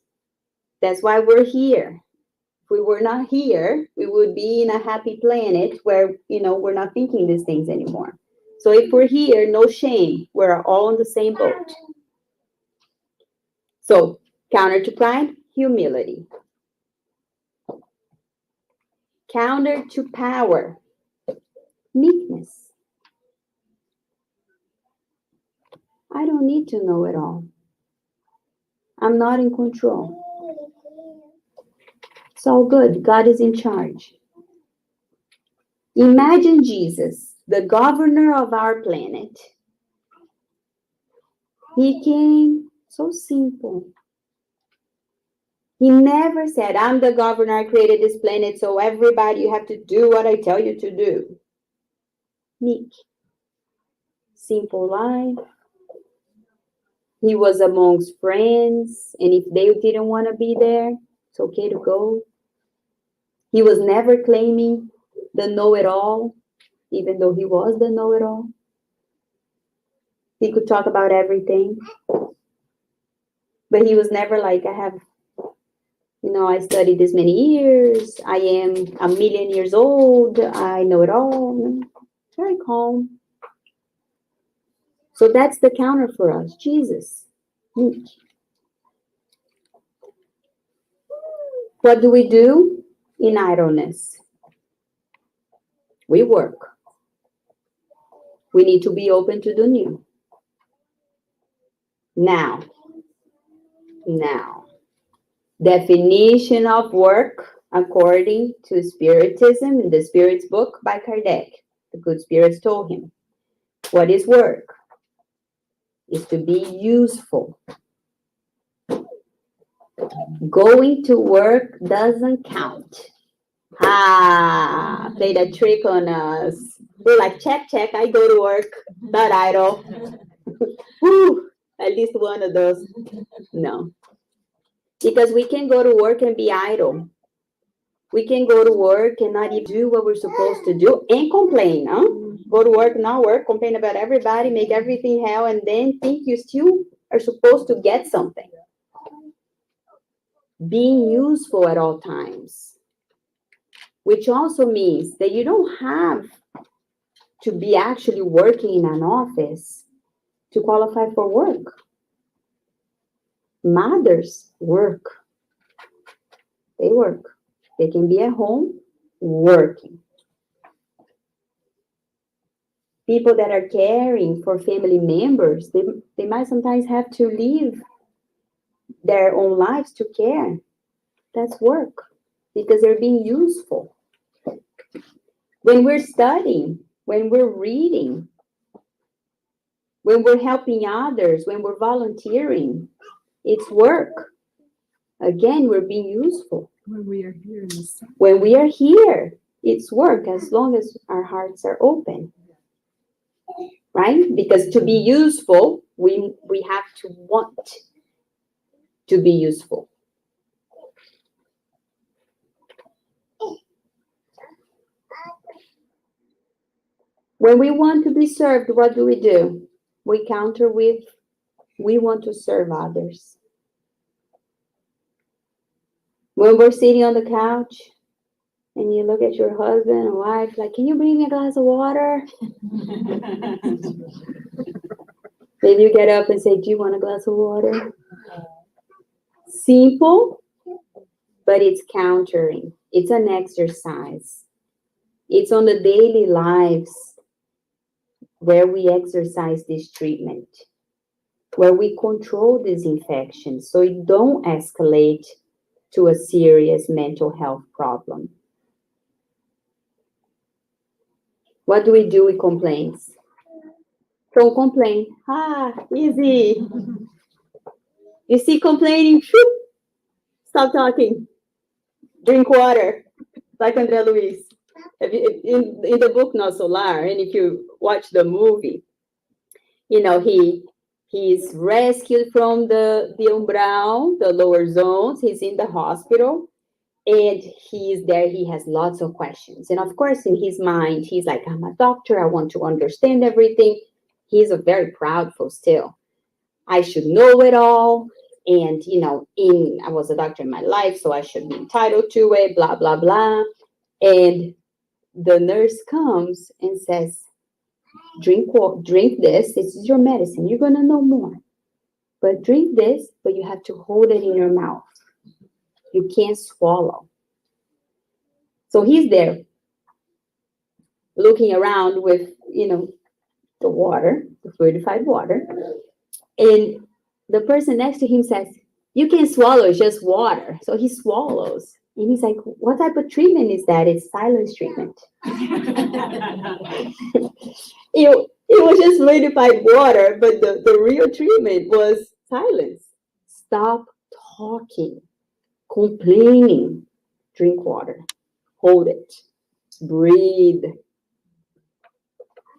That's why we're here. If we were not here, we would be in a happy planet where, we're not thinking these things anymore. So if we're here, no shame. We're all on the same boat. So counter to pride, humility. Counter to power, meekness. I don't need to know it all. I'm not in control. It's all good. God is in charge. Imagine Jesus, the governor of our planet. He came so simple. He never said, I'm the governor, I created this planet, so everybody, you have to do what I tell you to do. Meek. Simple life. He was amongst friends, and if they didn't want to be there, it's okay to go. He was never claiming the know-it-all, even though he was the know-it-all. He could talk about everything, but he was never like, I studied this many years, I am 1,000,000 years old, I know it all. Very calm. So that's the counter for us, Jesus. What do we do in idleness? We work. We need to be open to the new. Now, definition of work according to Spiritism in the Spirit's book by Kardec. The good spirits told him, what is work? Is to be useful. Going to work doesn't count. Played a trick on us. We're like, check, I go to work, not idle. Whew, at least one of those. No. Because we can go to work and be idle. We can go to work and not even do what we're supposed to do and complain, huh? Go to work, not work, complain about everybody, make everything hell, and then think you still are supposed to get something. Being useful at all times, which also means that you don't have to be actually working in an office to qualify for work. Mothers work. They work. They can be at home working. People that are caring for family members, they might sometimes have to leave their own lives to care. That's work because they're being useful. When we're studying, when we're reading, when we're helping others, when we're volunteering, it's work. Again, we're being useful. When we are here in the sun. When we are here, it's work as long as our hearts are open. Right? Because to be useful, we have to want to be useful. When we want to be served, what do? We counter with, we want to serve others. When we're sitting on the couch and you look at your husband and wife, like, can you bring me a glass of water? Then you get up and say, do you want a glass of water? Simple, but it's countering. It's an exercise. It's on the daily lives where we exercise this treatment, where we control this infection so it don't escalate to a serious mental health problem. What do we do with complaints? Don't complain. Easy. You see complaining, stop talking. Drink water, like André Luiz. In the book No Solar, and if you watch the movie, he's rescued from the umbral, the lower zones. He's in the hospital, and he's there. He has lots of questions, and of course, in his mind, he's like, "I'm a doctor. I want to understand everything." He's a very proudful still. I should know it all, and I was a doctor in my life, so I should be entitled to it. Blah blah blah, and the nurse comes and says, drink this. This is your medicine. You're going to know more. But drink this, but you have to hold it in your mouth. You can't swallow. So he's there looking around with, the water, the fluidified water. And the person next to him says, you can swallow, it's just water. So he swallows. And he's like, what type of treatment is that? It's silence treatment. It was just fluidified water, but the real treatment was silence. Stop talking, complaining. Drink water. Hold it. Breathe.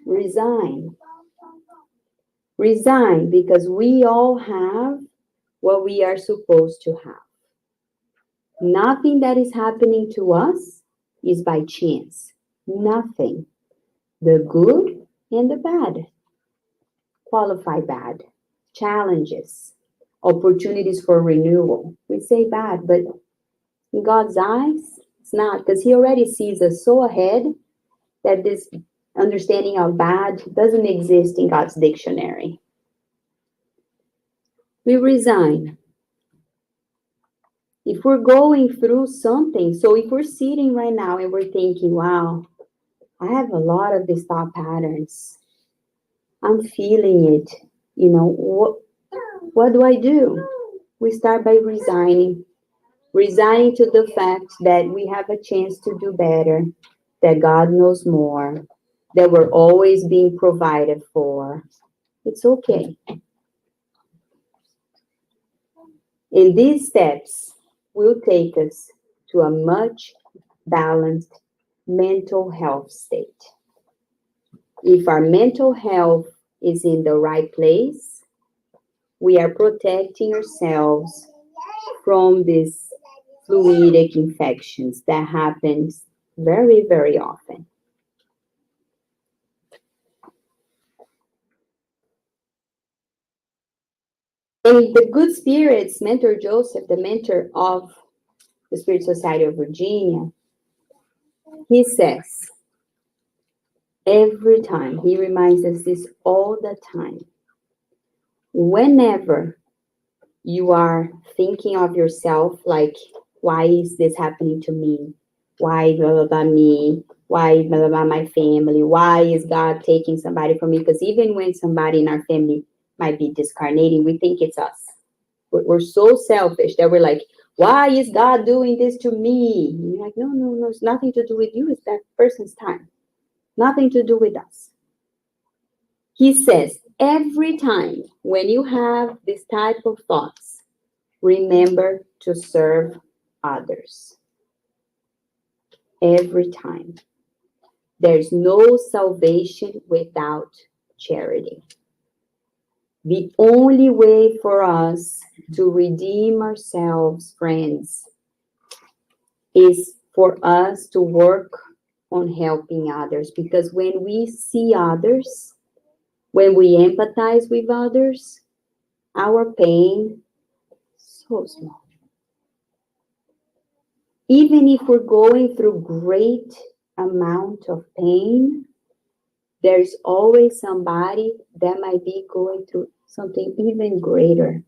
Resign. Resign, because we all have what we are supposed to have. Nothing that is happening to us is by chance. Nothing. The good and the bad. Qualify bad. Challenges. Opportunities for renewal. We say bad, but in God's eyes, it's not, because He already sees us so ahead that this understanding of bad doesn't exist in God's dictionary. We resign. If we're going through something, so if we're sitting right now and we're thinking, wow, I have a lot of these thought patterns. I'm feeling it. What do I do? We start by resigning. Resigning to the fact that we have a chance to do better, that God knows more, that we're always being provided for. It's okay. And these steps will take us to a much balanced mental health state. If our mental health is in the right place, we are protecting ourselves from these fluidic infections that happens very, very often. And the good spirits, Mentor Joseph, the mentor of the Spirit Society of Virginia, he says, every time, he reminds us this all the time, whenever you are thinking of yourself like, why is this happening to me? Why blah, blah, blah, me? Why blah, blah, blah, my family? Why is God taking somebody from me? Because even when somebody in our family might be discarnating, we think it's us. We're so selfish that we're like, why is God doing this to me? And you're like, no, no, no, it's nothing to do with you. It's that person's time. Nothing to do with us. He says, every time when you have this type of thoughts, remember to serve others. Every time. There's no salvation without charity. The only way for us to redeem ourselves, friends, is for us to work on helping others. Because when we see others, when we empathize with others, our pain is so small. Even if we're going through great amount of pain, there's always somebody that might be going through something even greater.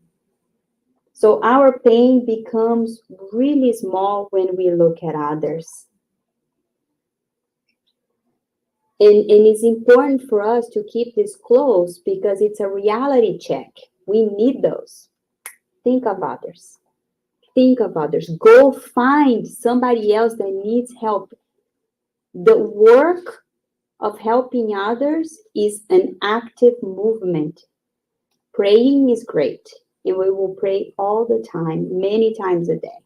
So our pain becomes really small when we look at others. And it's important for us to keep this close because it's a reality check. We need those. Think of others. Think of others. Go find somebody else that needs help. The work of helping others is an active movement. Praying is great, and we will pray all the time, many times a day.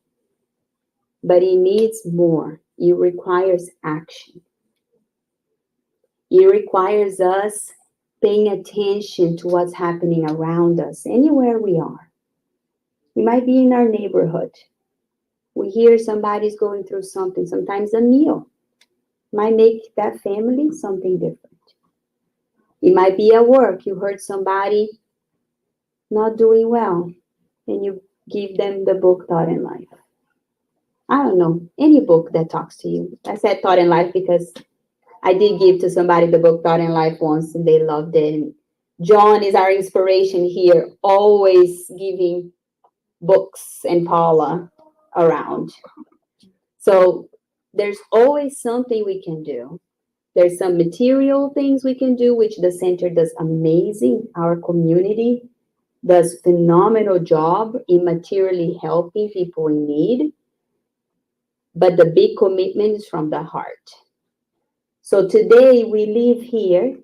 But it needs more. It requires action. It requires us paying attention to what's happening around us, anywhere we are. We might be in our neighborhood. We hear somebody's going through something, sometimes a meal might make that family something different. It might be at work. You heard somebody not doing well, and you give them the book Thought in Life. I don't know, any book that talks to you. I said Thought in Life because I did give to somebody the book Thought in Life once, and they loved it. And John is our inspiration here, always giving books, and Paula around. So there's always something we can do. There's some material things we can do, which the center does amazing. Our community does phenomenal job in materially helping people in need. But the big commitment is from the heart. So today we leave here.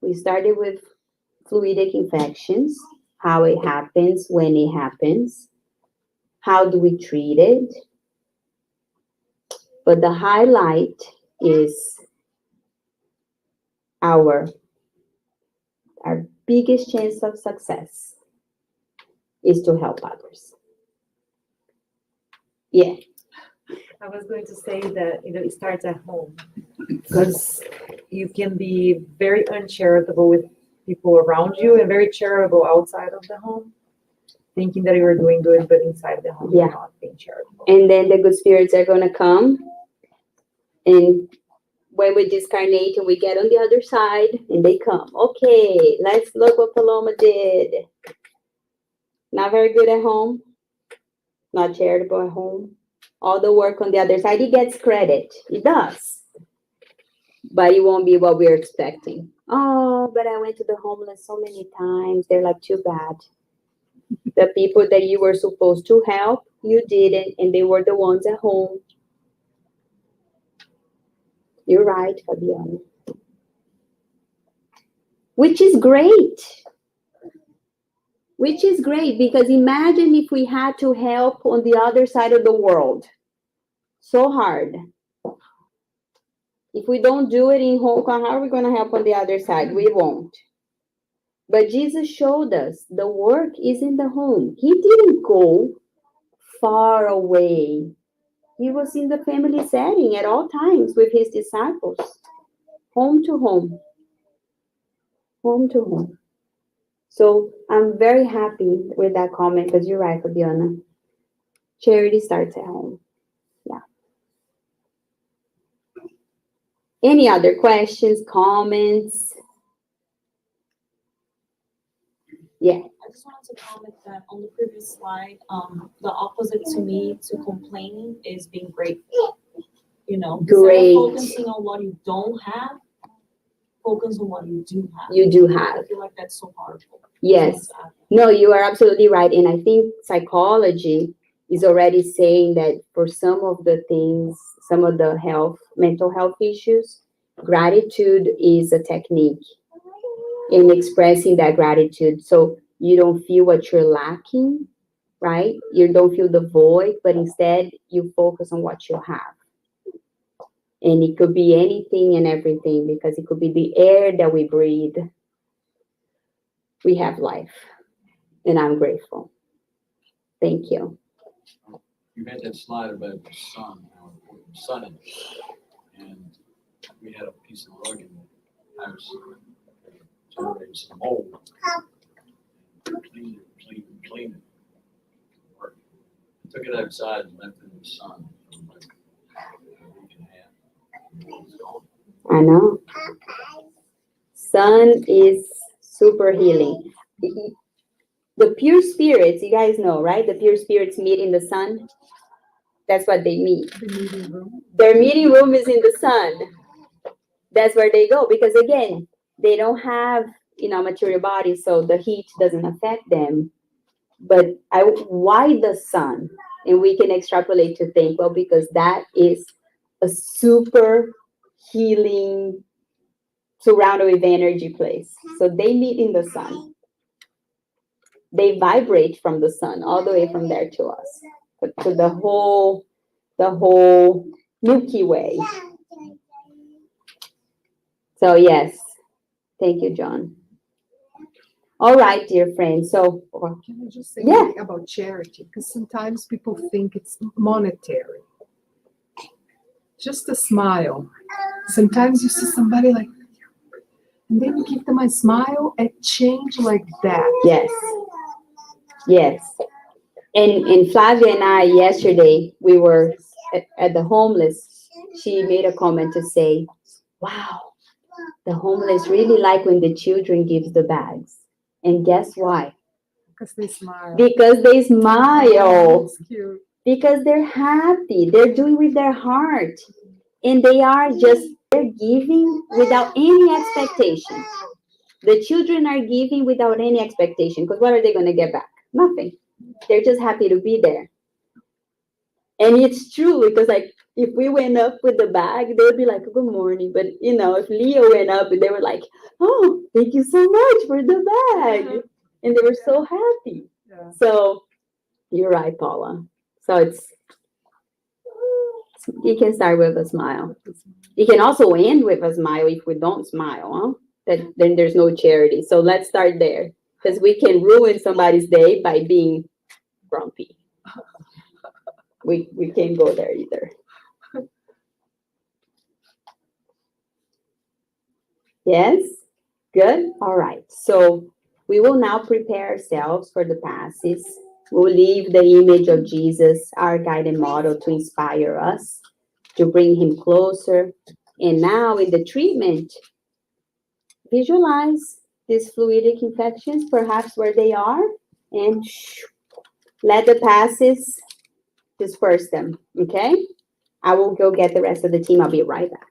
We started with fluidic infections, how it happens, when it happens, how do we treat it. But the highlight is our biggest chance of success is to help others. Yeah. I was going to say that it starts at home because you can be very uncharitable with people around you and very charitable outside of the home, thinking that you are doing good, but inside the home you're not being charitable. And then the good spirits are going to come, and when we discarnate and we get on the other side, and they come. Okay, let's look what Paloma did. Not very good at home, not charitable at home. All the work on the other side, it gets credit. It does. But it won't be what we're expecting. Oh, but I went to the homeless so many times. They're like, too bad. The people that you were supposed to help, you didn't, and they were the ones at home. You're right, Fabiana. Which is great. Which is great, because imagine if we had to help on the other side of the world. So hard. If we don't do it in Hong Kong, how are we going to help on the other side? We won't. But Jesus showed us the work is in the home. He didn't go far away He was in the family setting at all times with his disciples, home to home, home to home. So I'm very happy with that comment because you're right, Fabiana. Charity starts at home. Yeah. Any other questions, comments? Yeah. I just wanted to comment that on the previous slide, the opposite to me to complaining is being grateful. You know, Great. instead of focusing on what you don't have, focus on what you do have. You do have. I feel like that's so powerful. Yes. No, you are absolutely right. And I think psychology is already saying that for some of the things, some of the mental health issues, gratitude is a technique in expressing that gratitude. So you don't feel what you're lacking, right? You don't feel the void, but instead you focus on what you have. And it could be anything and everything, because it could be the air that we breathe. We have life, and I'm grateful. Thank you. You had that slide about the sun, how important the sun is. And we had a piece of rug in the house that generated some mold. Clean it. Work. Took it outside and left it in the sun for like a week and a half. It's gone. I know. Sun is super healing. The pure spirits, you guys know, right? The pure spirits meet in the sun. That's what they meet. The meeting room. Their meeting room is in the sun. That's where they go, because again, they don't have, material bodies, so the heat doesn't affect them. But why the sun? And we can extrapolate to think, well, because that is a super healing, surrounded with energy place. So they meet in the sun. They vibrate from the sun all the way from there to us, to the whole Milky Way. So yes, thank you, John. All right, dear friends. So Can I just say Yeah. something about charity? Because sometimes people think it's monetary. Just a smile. Sometimes you see somebody like, and then you give them a smile, a change like that. yes. And Flavia and I, yesterday, we were at the homeless. She made a comment to say, wow, the homeless really like when the children gives the bags. And guess why? Because they smile. Because they smile. It's cute. Because they're happy. They're doing with their heart. And they're giving without any expectation. The children are giving without any expectation. Because what are they going to get back? Nothing. They're just happy to be there. And it's true, because like, if we went up with the bag, they would be like, good morning. But if Leo went up, they were like, oh, thank you so much for the bag. And they were so happy. Yeah. So you're right, Paula. So you can start with a smile. You can also end with a smile if we don't smile, then there's no charity. So let's start there, because we can ruin somebody's day by being grumpy. We can't go there either. Yes? Good? All right. So we will now prepare ourselves for the passes. We'll leave the image of Jesus, our guide and model, to inspire us, to bring him closer. And now in the treatment, visualize these fluidic infections, perhaps where they are, and let the passes disperse them, okay? I will go get the rest of the team. I'll be right back.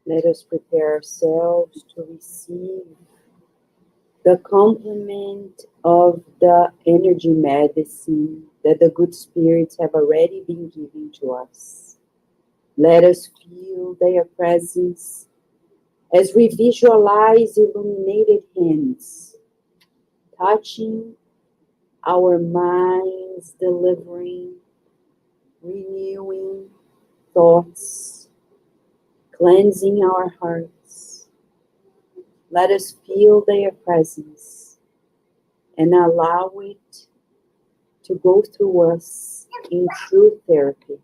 Let us prepare ourselves to receive the complement of the energy medicine that the good spirits have already been giving to us. Let us feel their presence as we visualize illuminated hands touching our minds, delivering, renewing thoughts, cleansing our hearts. Let us feel their presence and allow it to go through us in true therapy.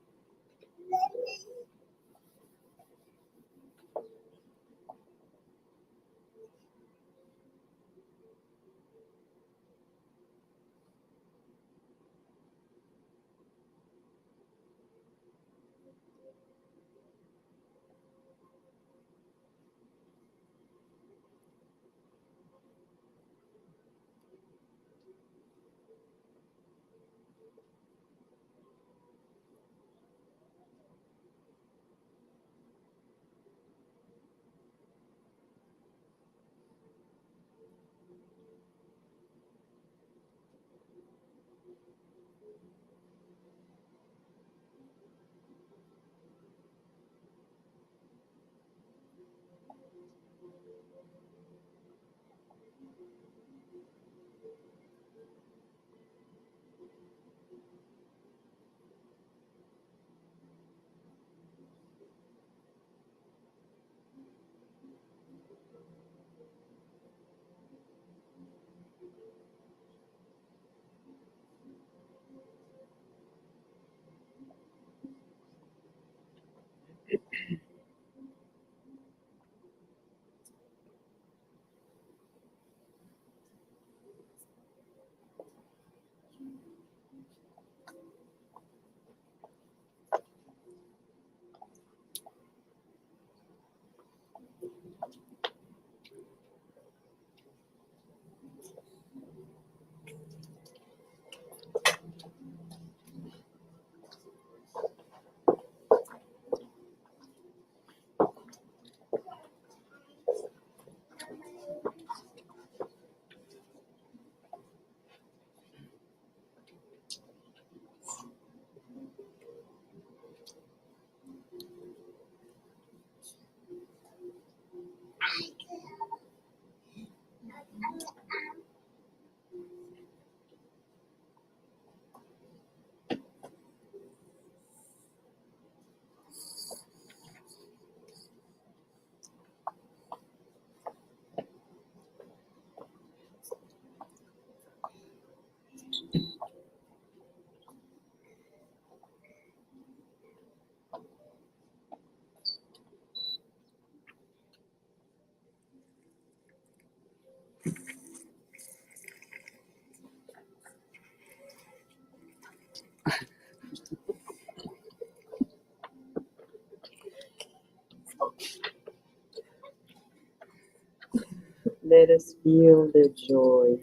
Let us feel the joy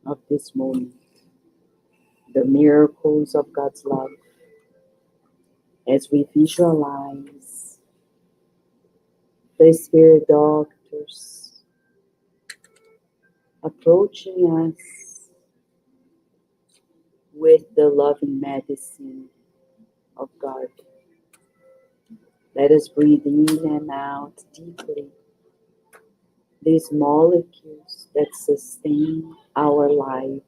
of this moment, the miracles of God's love, as we visualize the Spirit doctors approaching us with the loving medicine of God. Let us breathe in and out deeply these molecules that sustain our lives.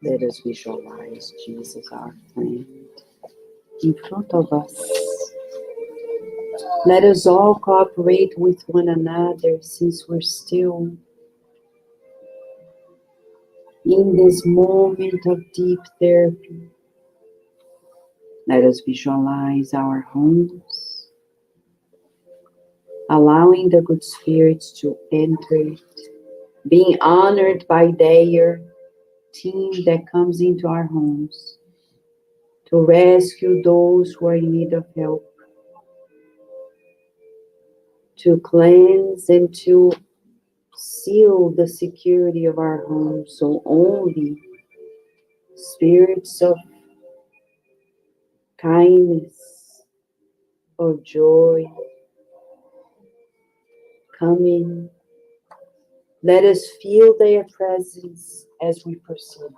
Let us visualize Jesus, our friend, in front of us. Let us all cooperate with one another since we're still in this moment of deep therapy. Let us visualize our homes, allowing the good spirits to enter it, being honored by their team that comes into our homes to rescue those who are in need of help, to cleanse and to seal the security of our homes, so only spirits of kindness, of joy come in. Let us feel their presence as we proceed.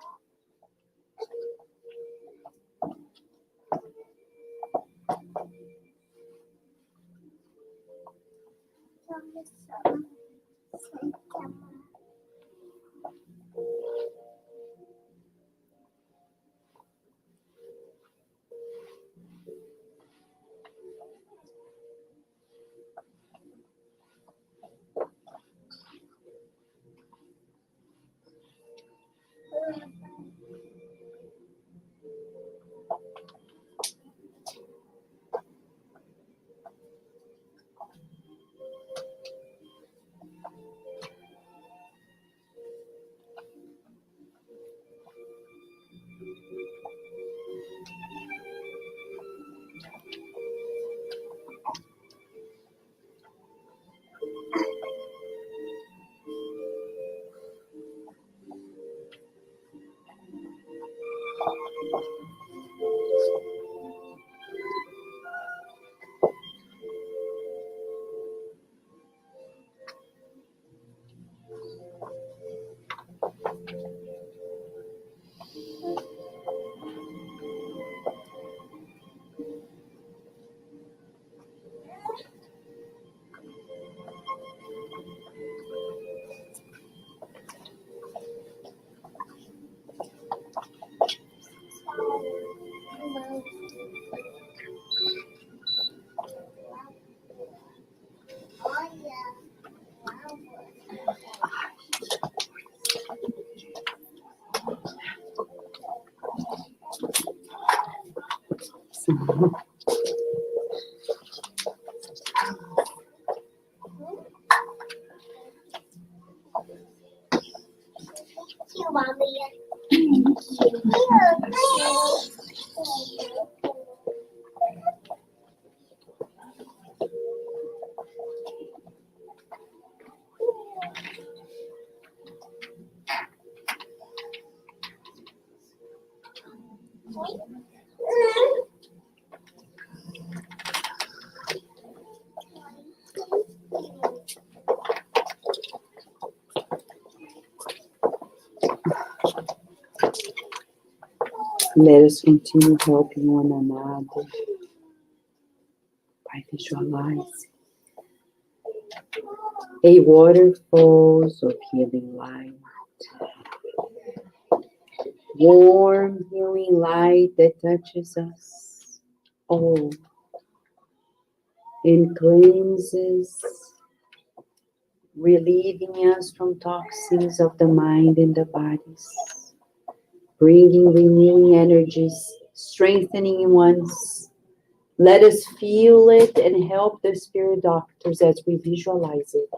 Let us continue helping one another by visualizing a waterfalls of healing light, warm healing light that touches us all and cleanses, relieving us from toxins of the mind and the bodies, bringing renewing energies, strengthening ones. Let us feel it and help the spirit doctors as we visualize it.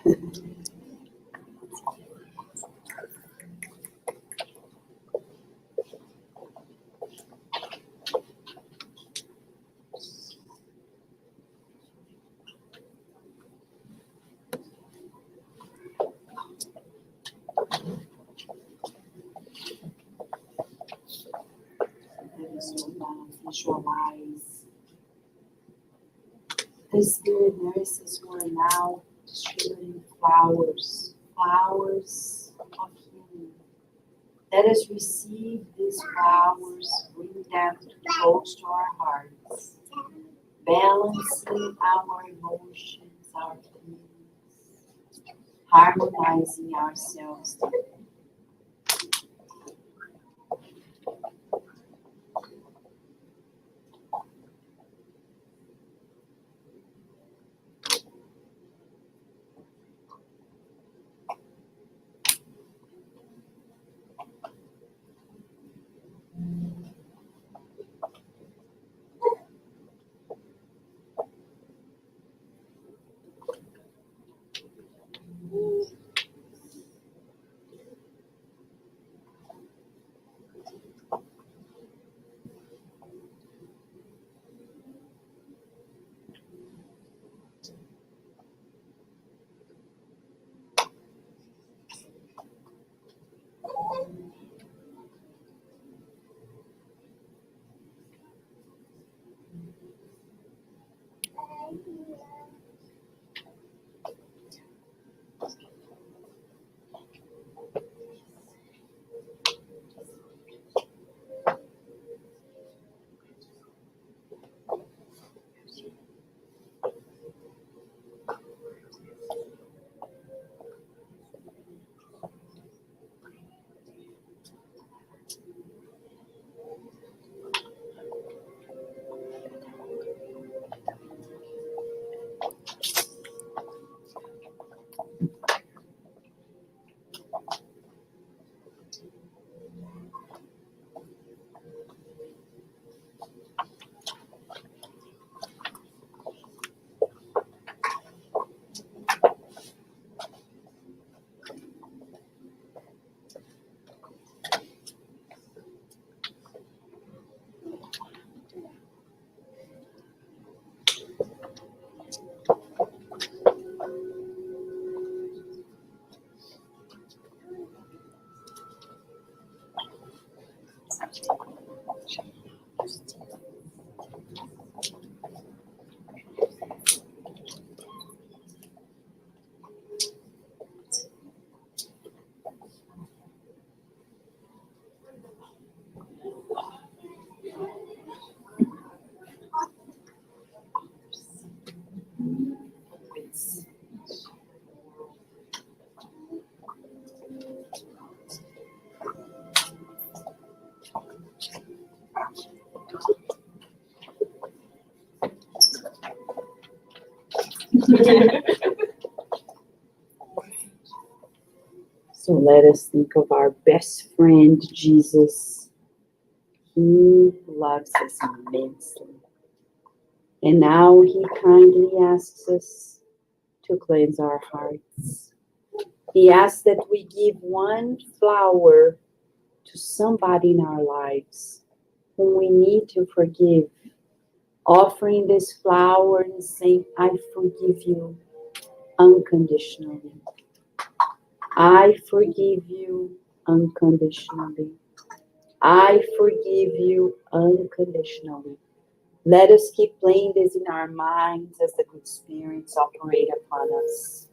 Let us visualize the spirit nurses who are now distributing flowers of healing. Let us receive these flowers, bring them close to our hearts, balancing our emotions, our feelings, harmonizing ourselves. So let us think of our best friend, Jesus. He loves us immensely. And now he kindly asks us to cleanse our hearts. He asks that we give one flower to somebody in our lives whom we need to forgive. Offering this flower and saying, I forgive you unconditionally. I forgive you unconditionally. I forgive you unconditionally. Let us keep playing this in our minds as the good spirits operate upon us.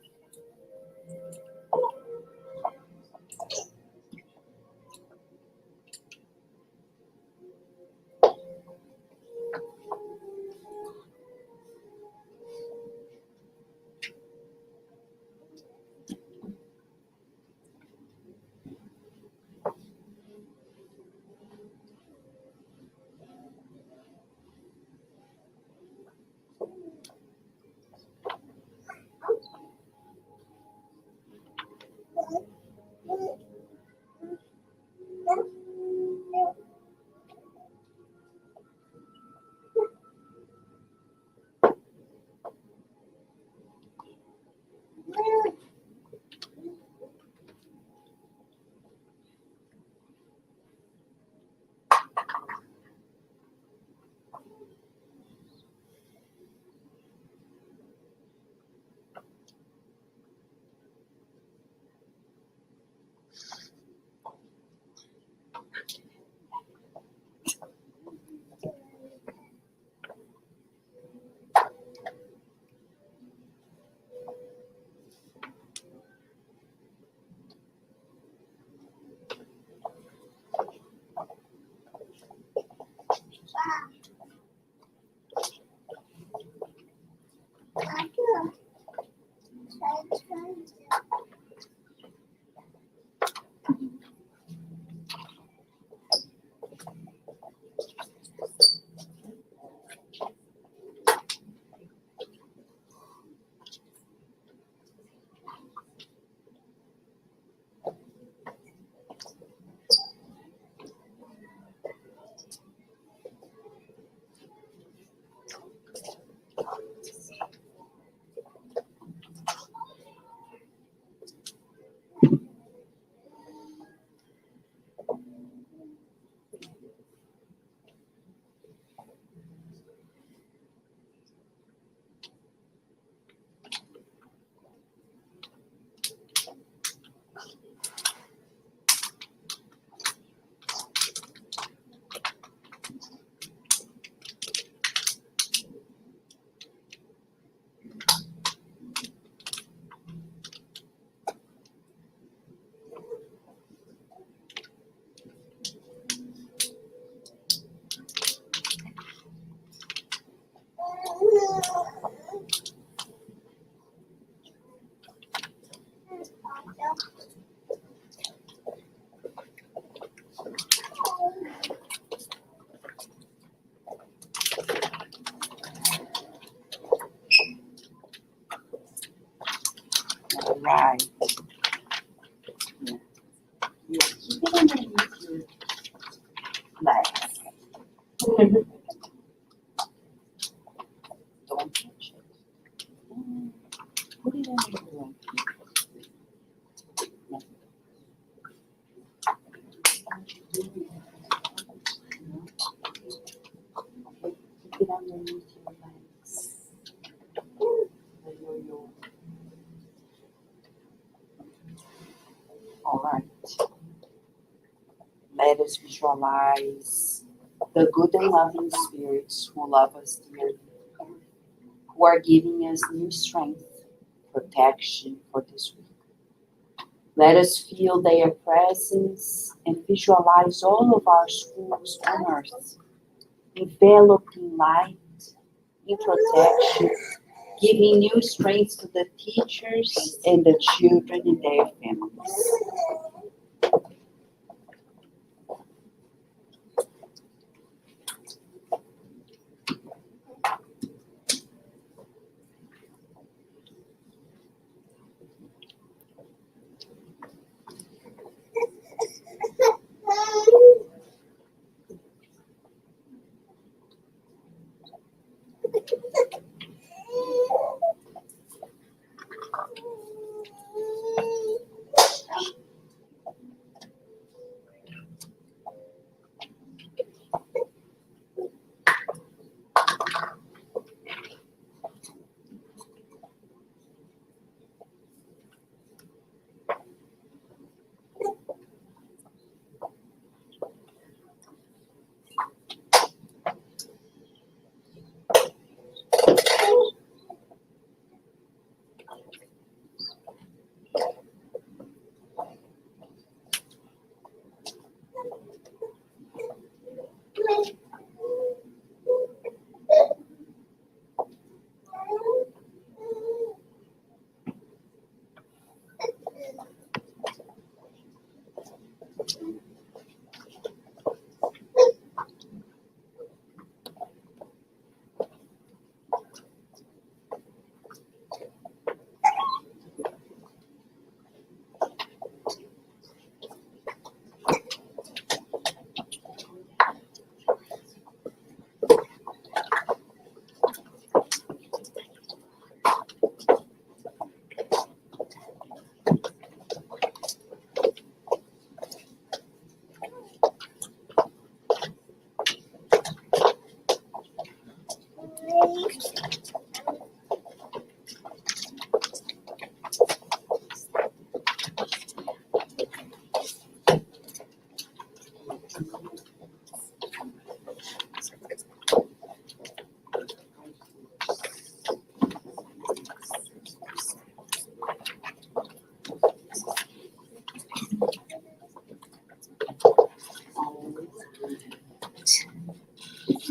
Right. Yeah. Yeah. Keep it underneath your legs. Don't touch it. Put it under your leg. Keep it underneath your legs. All right. Let us visualize the good and loving spirits who love us dearly, who are giving us new strength, protection for this week. Let us feel their presence and visualize all of our schools on earth, enveloped in light, in protection, giving new strength to the teachers and the children and their families.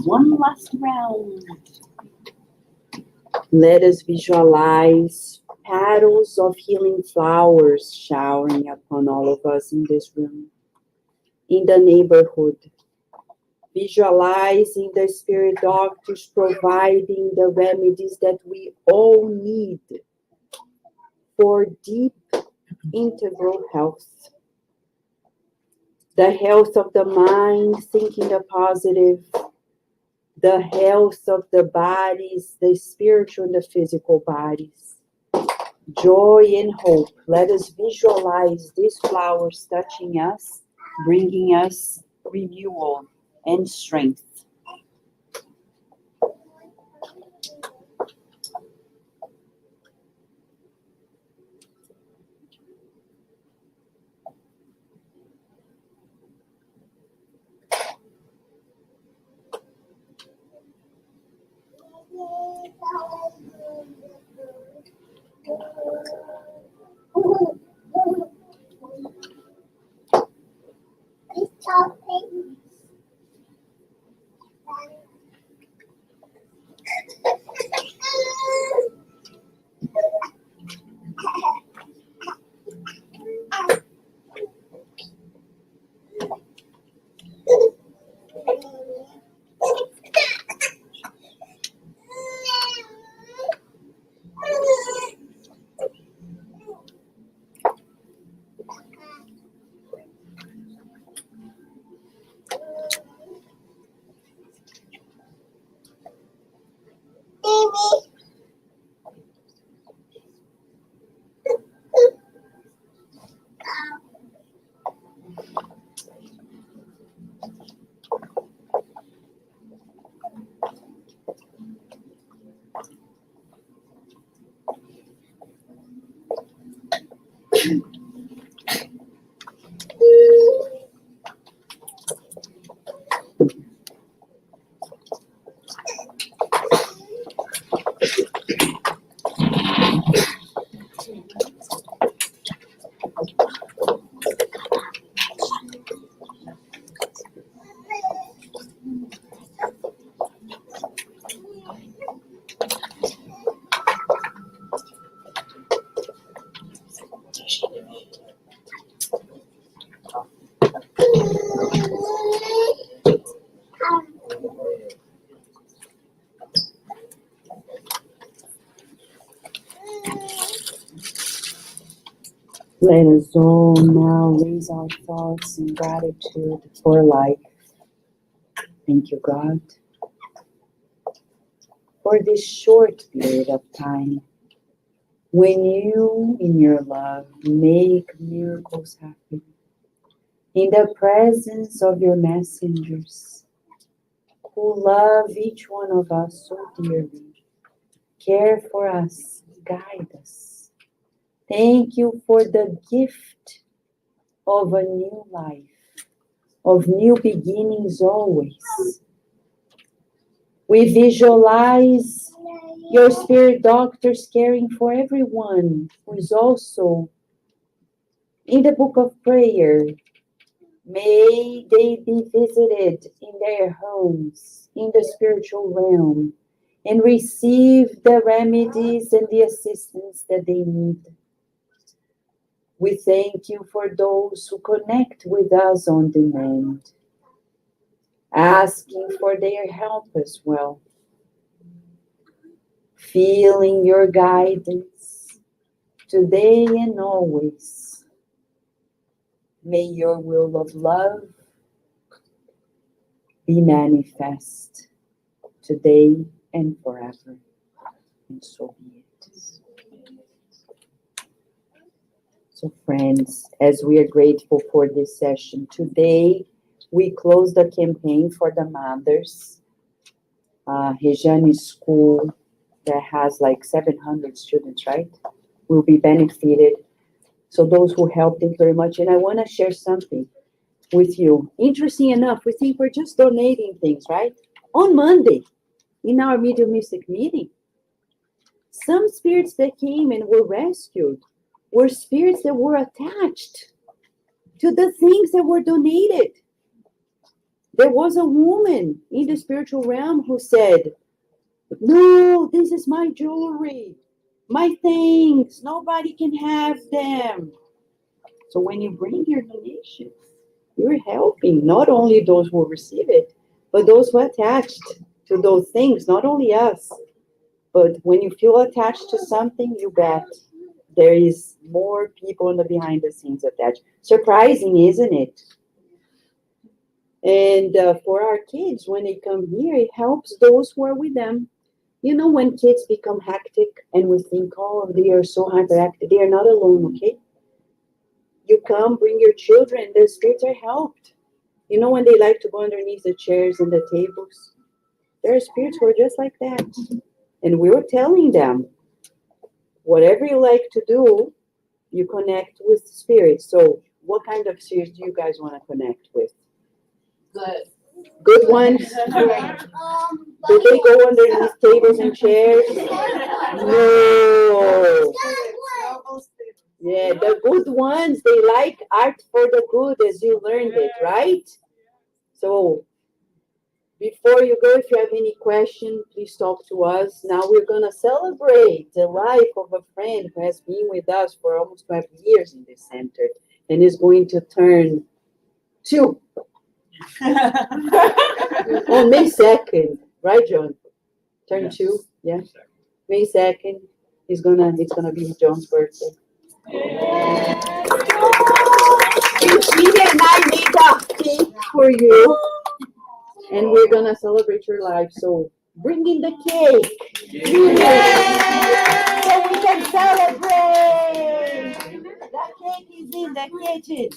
One last round. Let us visualize petals rainbows of healing flowers showering upon all of us in this room, in the neighborhood. Visualizing the spirit doctors providing the remedies that we all need for deep integral health. The health of the mind, thinking the positive, the health of the bodies, the spiritual and the physical bodies. Joy and hope. Let us visualize these flowers touching us, bringing us renewal and strength. Let us all now raise our thoughts in gratitude for life. Thank you, God, for this short period of time when you, in your love, make miracles happen. In the presence of your messengers, who love each one of us so dearly, care for us, guide us. Thank you for the gift of a new life, of new beginnings always. We visualize your spirit doctors caring for everyone who is also in the book of prayer. May they be visited in their homes, in the spiritual realm, and receive the remedies and the assistance that they need. We thank you for those who connect with us on demand, asking for their help as well. Feeling your guidance today and always. May your will of love be manifest today and forever. And so be it. So friends, as we are grateful for this session today, we close the campaign for the mothers. Rejane School that has like 700 students, right? Will be benefited. So those who helped, thank you very much. And I want to share something with you. Interesting enough, we think we're just donating things, right? On Monday, in our mediumistic meeting, some spirits that came and were rescued were spirits that were attached to the things that were donated. There was a woman in the spiritual realm who said, "No, this is my jewelry. my things, nobody can have them. So when you bring your donations, you're helping not only those who receive it, but those who are attached to those things, not only us. But when you feel attached to something, you bet there is more people in the behind the scenes attached. Surprising, isn't it? And for our kids, when they come here, it helps those who are with them. You know, when kids become hectic and we think, oh, they are so hyperactive, they are not alone, okay? You come, bring your children, the spirits are helped. You know, when they like to go underneath the chairs and the tables, there are spirits who are just like that. And we were telling them, whatever you like to do, you connect with spirits. So what kind of spirits do you guys want to connect with? Good ones? Do they go underneath tables and chairs? No. Yeah, the good ones, they like art for the good, as you learned it, right? So before you go, if you have any question, please talk to us. Now we're going to celebrate the life of a friend who has been with us for almost 12 years in this center and is going to turn 2. On May 2nd, right, John? Turn 2, yeah. May 2nd, it's gonna be John's birthday. Cecilia and I made a cake for you. And we're gonna celebrate your life. So bring in the cake. Yeah. So we can celebrate. The cake is in the kitchen.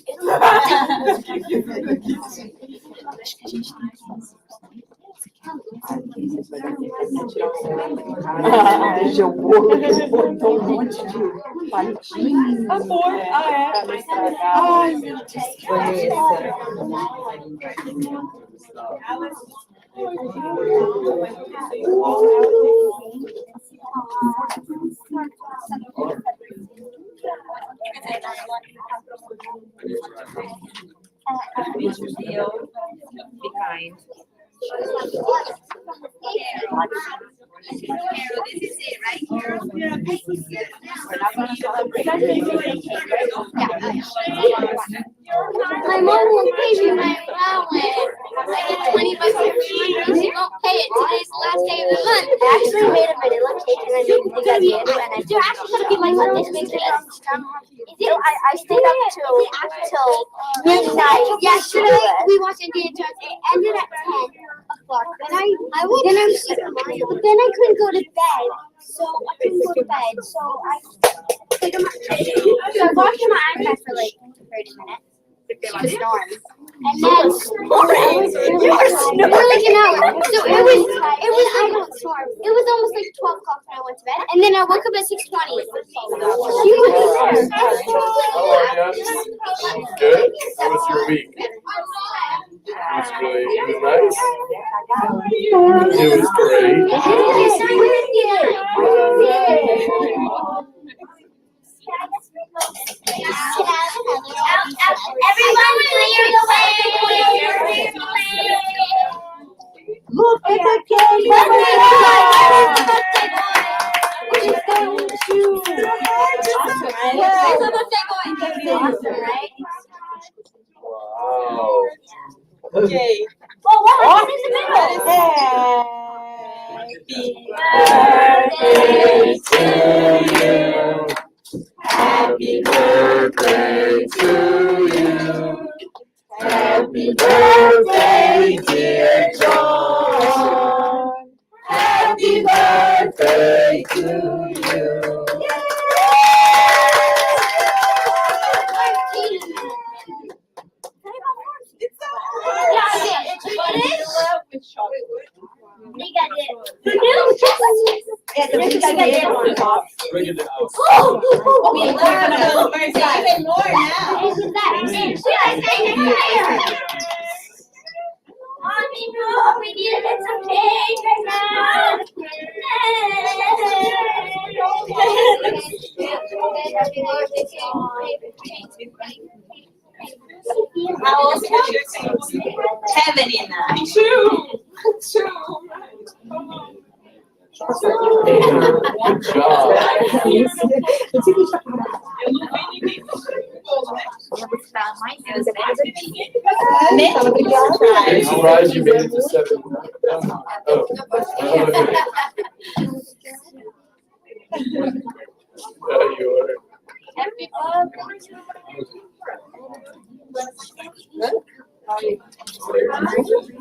Deixa o bolo, ele botou monte de palitinho. Amor, Pra não estragar. Ai, meu be kind. Carol, this is it, right, Carol? We're not gonna celebrate. My mom won't pay me my allowance. I get $20 every month, and she won't pay it. Today's the last day of the month. I actually made a vanilla cake, and I made the candle, and I do actually gonna be my Sunday school. I stayed up till midnight. Yesterday we watched Indiana Jones. It ended at 10:00. But then I couldn't go to bed. So I couldn't go to bed. So I watched my iPad for like 30 minutes. She was snoring. And then you were snoring like an hour. So it was I don't snore. It was almost like 12 o'clock when I went to bed. And then I woke up at 6:20. She was there. Good. How was your week? It was nice. It was great. Everyone clear the way. Look at the cake. Wow. Okay. Well, what happened in the middle? Happy birthday to you. Happy birthday, dear John. Happy birthday to you. Bring it out. We learned even more now. Mommy, no, we need to get some cake right now. How old is your 79. 2. Good job. I'm surprised you made it to 7. Oh. There you are.